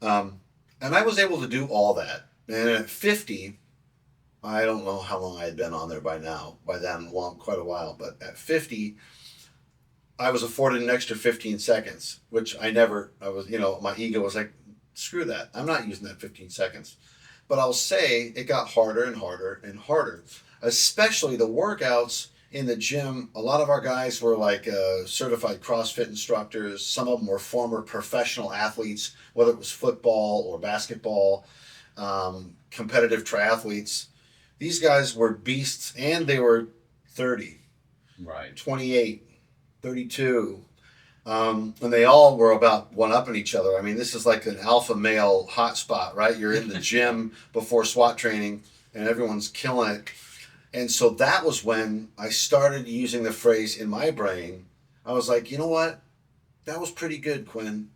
And I was able to do all that. And at 50, I don't know how long I had been on there by now. By then, quite a while. But at 50, I was afforded an extra 15 seconds, which my ego was like, screw that. I'm not using that 15 seconds. But I'll say it got harder and harder and harder, especially the workouts in the gym. A lot of our guys were like certified CrossFit instructors. Some of them were former professional athletes, whether it was football or basketball, competitive triathletes. These guys were beasts, and they were 30, right, 28, 32. And they all were about one-upping each other. I mean, this is like an alpha male hotspot, right? You're in the gym before SWAT training, and everyone's killing it. And so that was when I started using the phrase in my brain. I was like, you know what? That was pretty good, Quinn,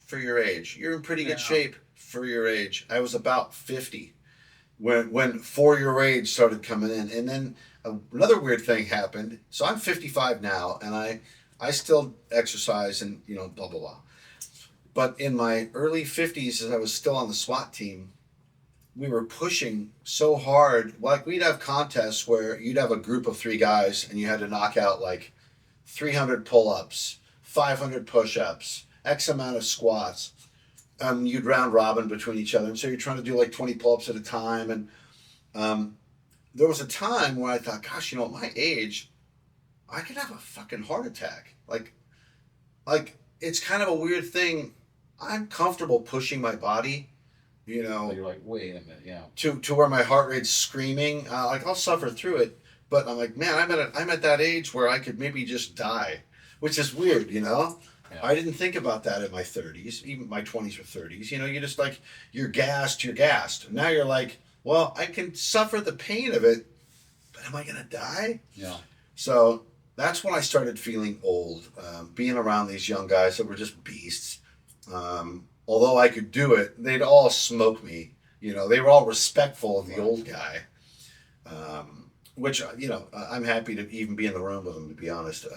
for your age. You're in pretty good shape for your age. I was about 50 when for your age started coming in. And then another weird thing happened. So I'm 55 now, and I still exercise and, blah, blah, blah. But in my early 50s, as I was still on the SWAT team, we were pushing so hard. Like, we'd have contests where you'd have a group of 3 guys, and you had to knock out like 300 pull-ups, 500 push-ups, X amount of squats. You'd round robin between each other. And so you're trying to do like 20 pull-ups at a time. And there was a time where I thought, gosh, at my age, I could have a fucking heart attack. Like it's kind of a weird thing. I'm comfortable pushing my body, You're like, wait a minute, yeah. To where my heart rate's screaming. I'll suffer through it, but I'm like, man, I'm at that age where I could maybe just die, which is weird, Yeah. I didn't think about that in my 30s, even my 20s or 30s. You just like, you're gassed. Now you're like, well, I can suffer the pain of it, but am I gonna die? Yeah. So that's when I started feeling old, being around these young guys that were just beasts. Although I could do it, they'd all smoke me. They were all respectful of the old guy, which, I'm happy to even be in the room with them, to be honest.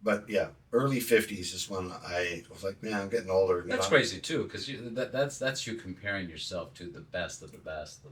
But yeah, early 50s is when I was like, man, I'm getting older. That's crazy too, because that's you comparing yourself to the best of the best.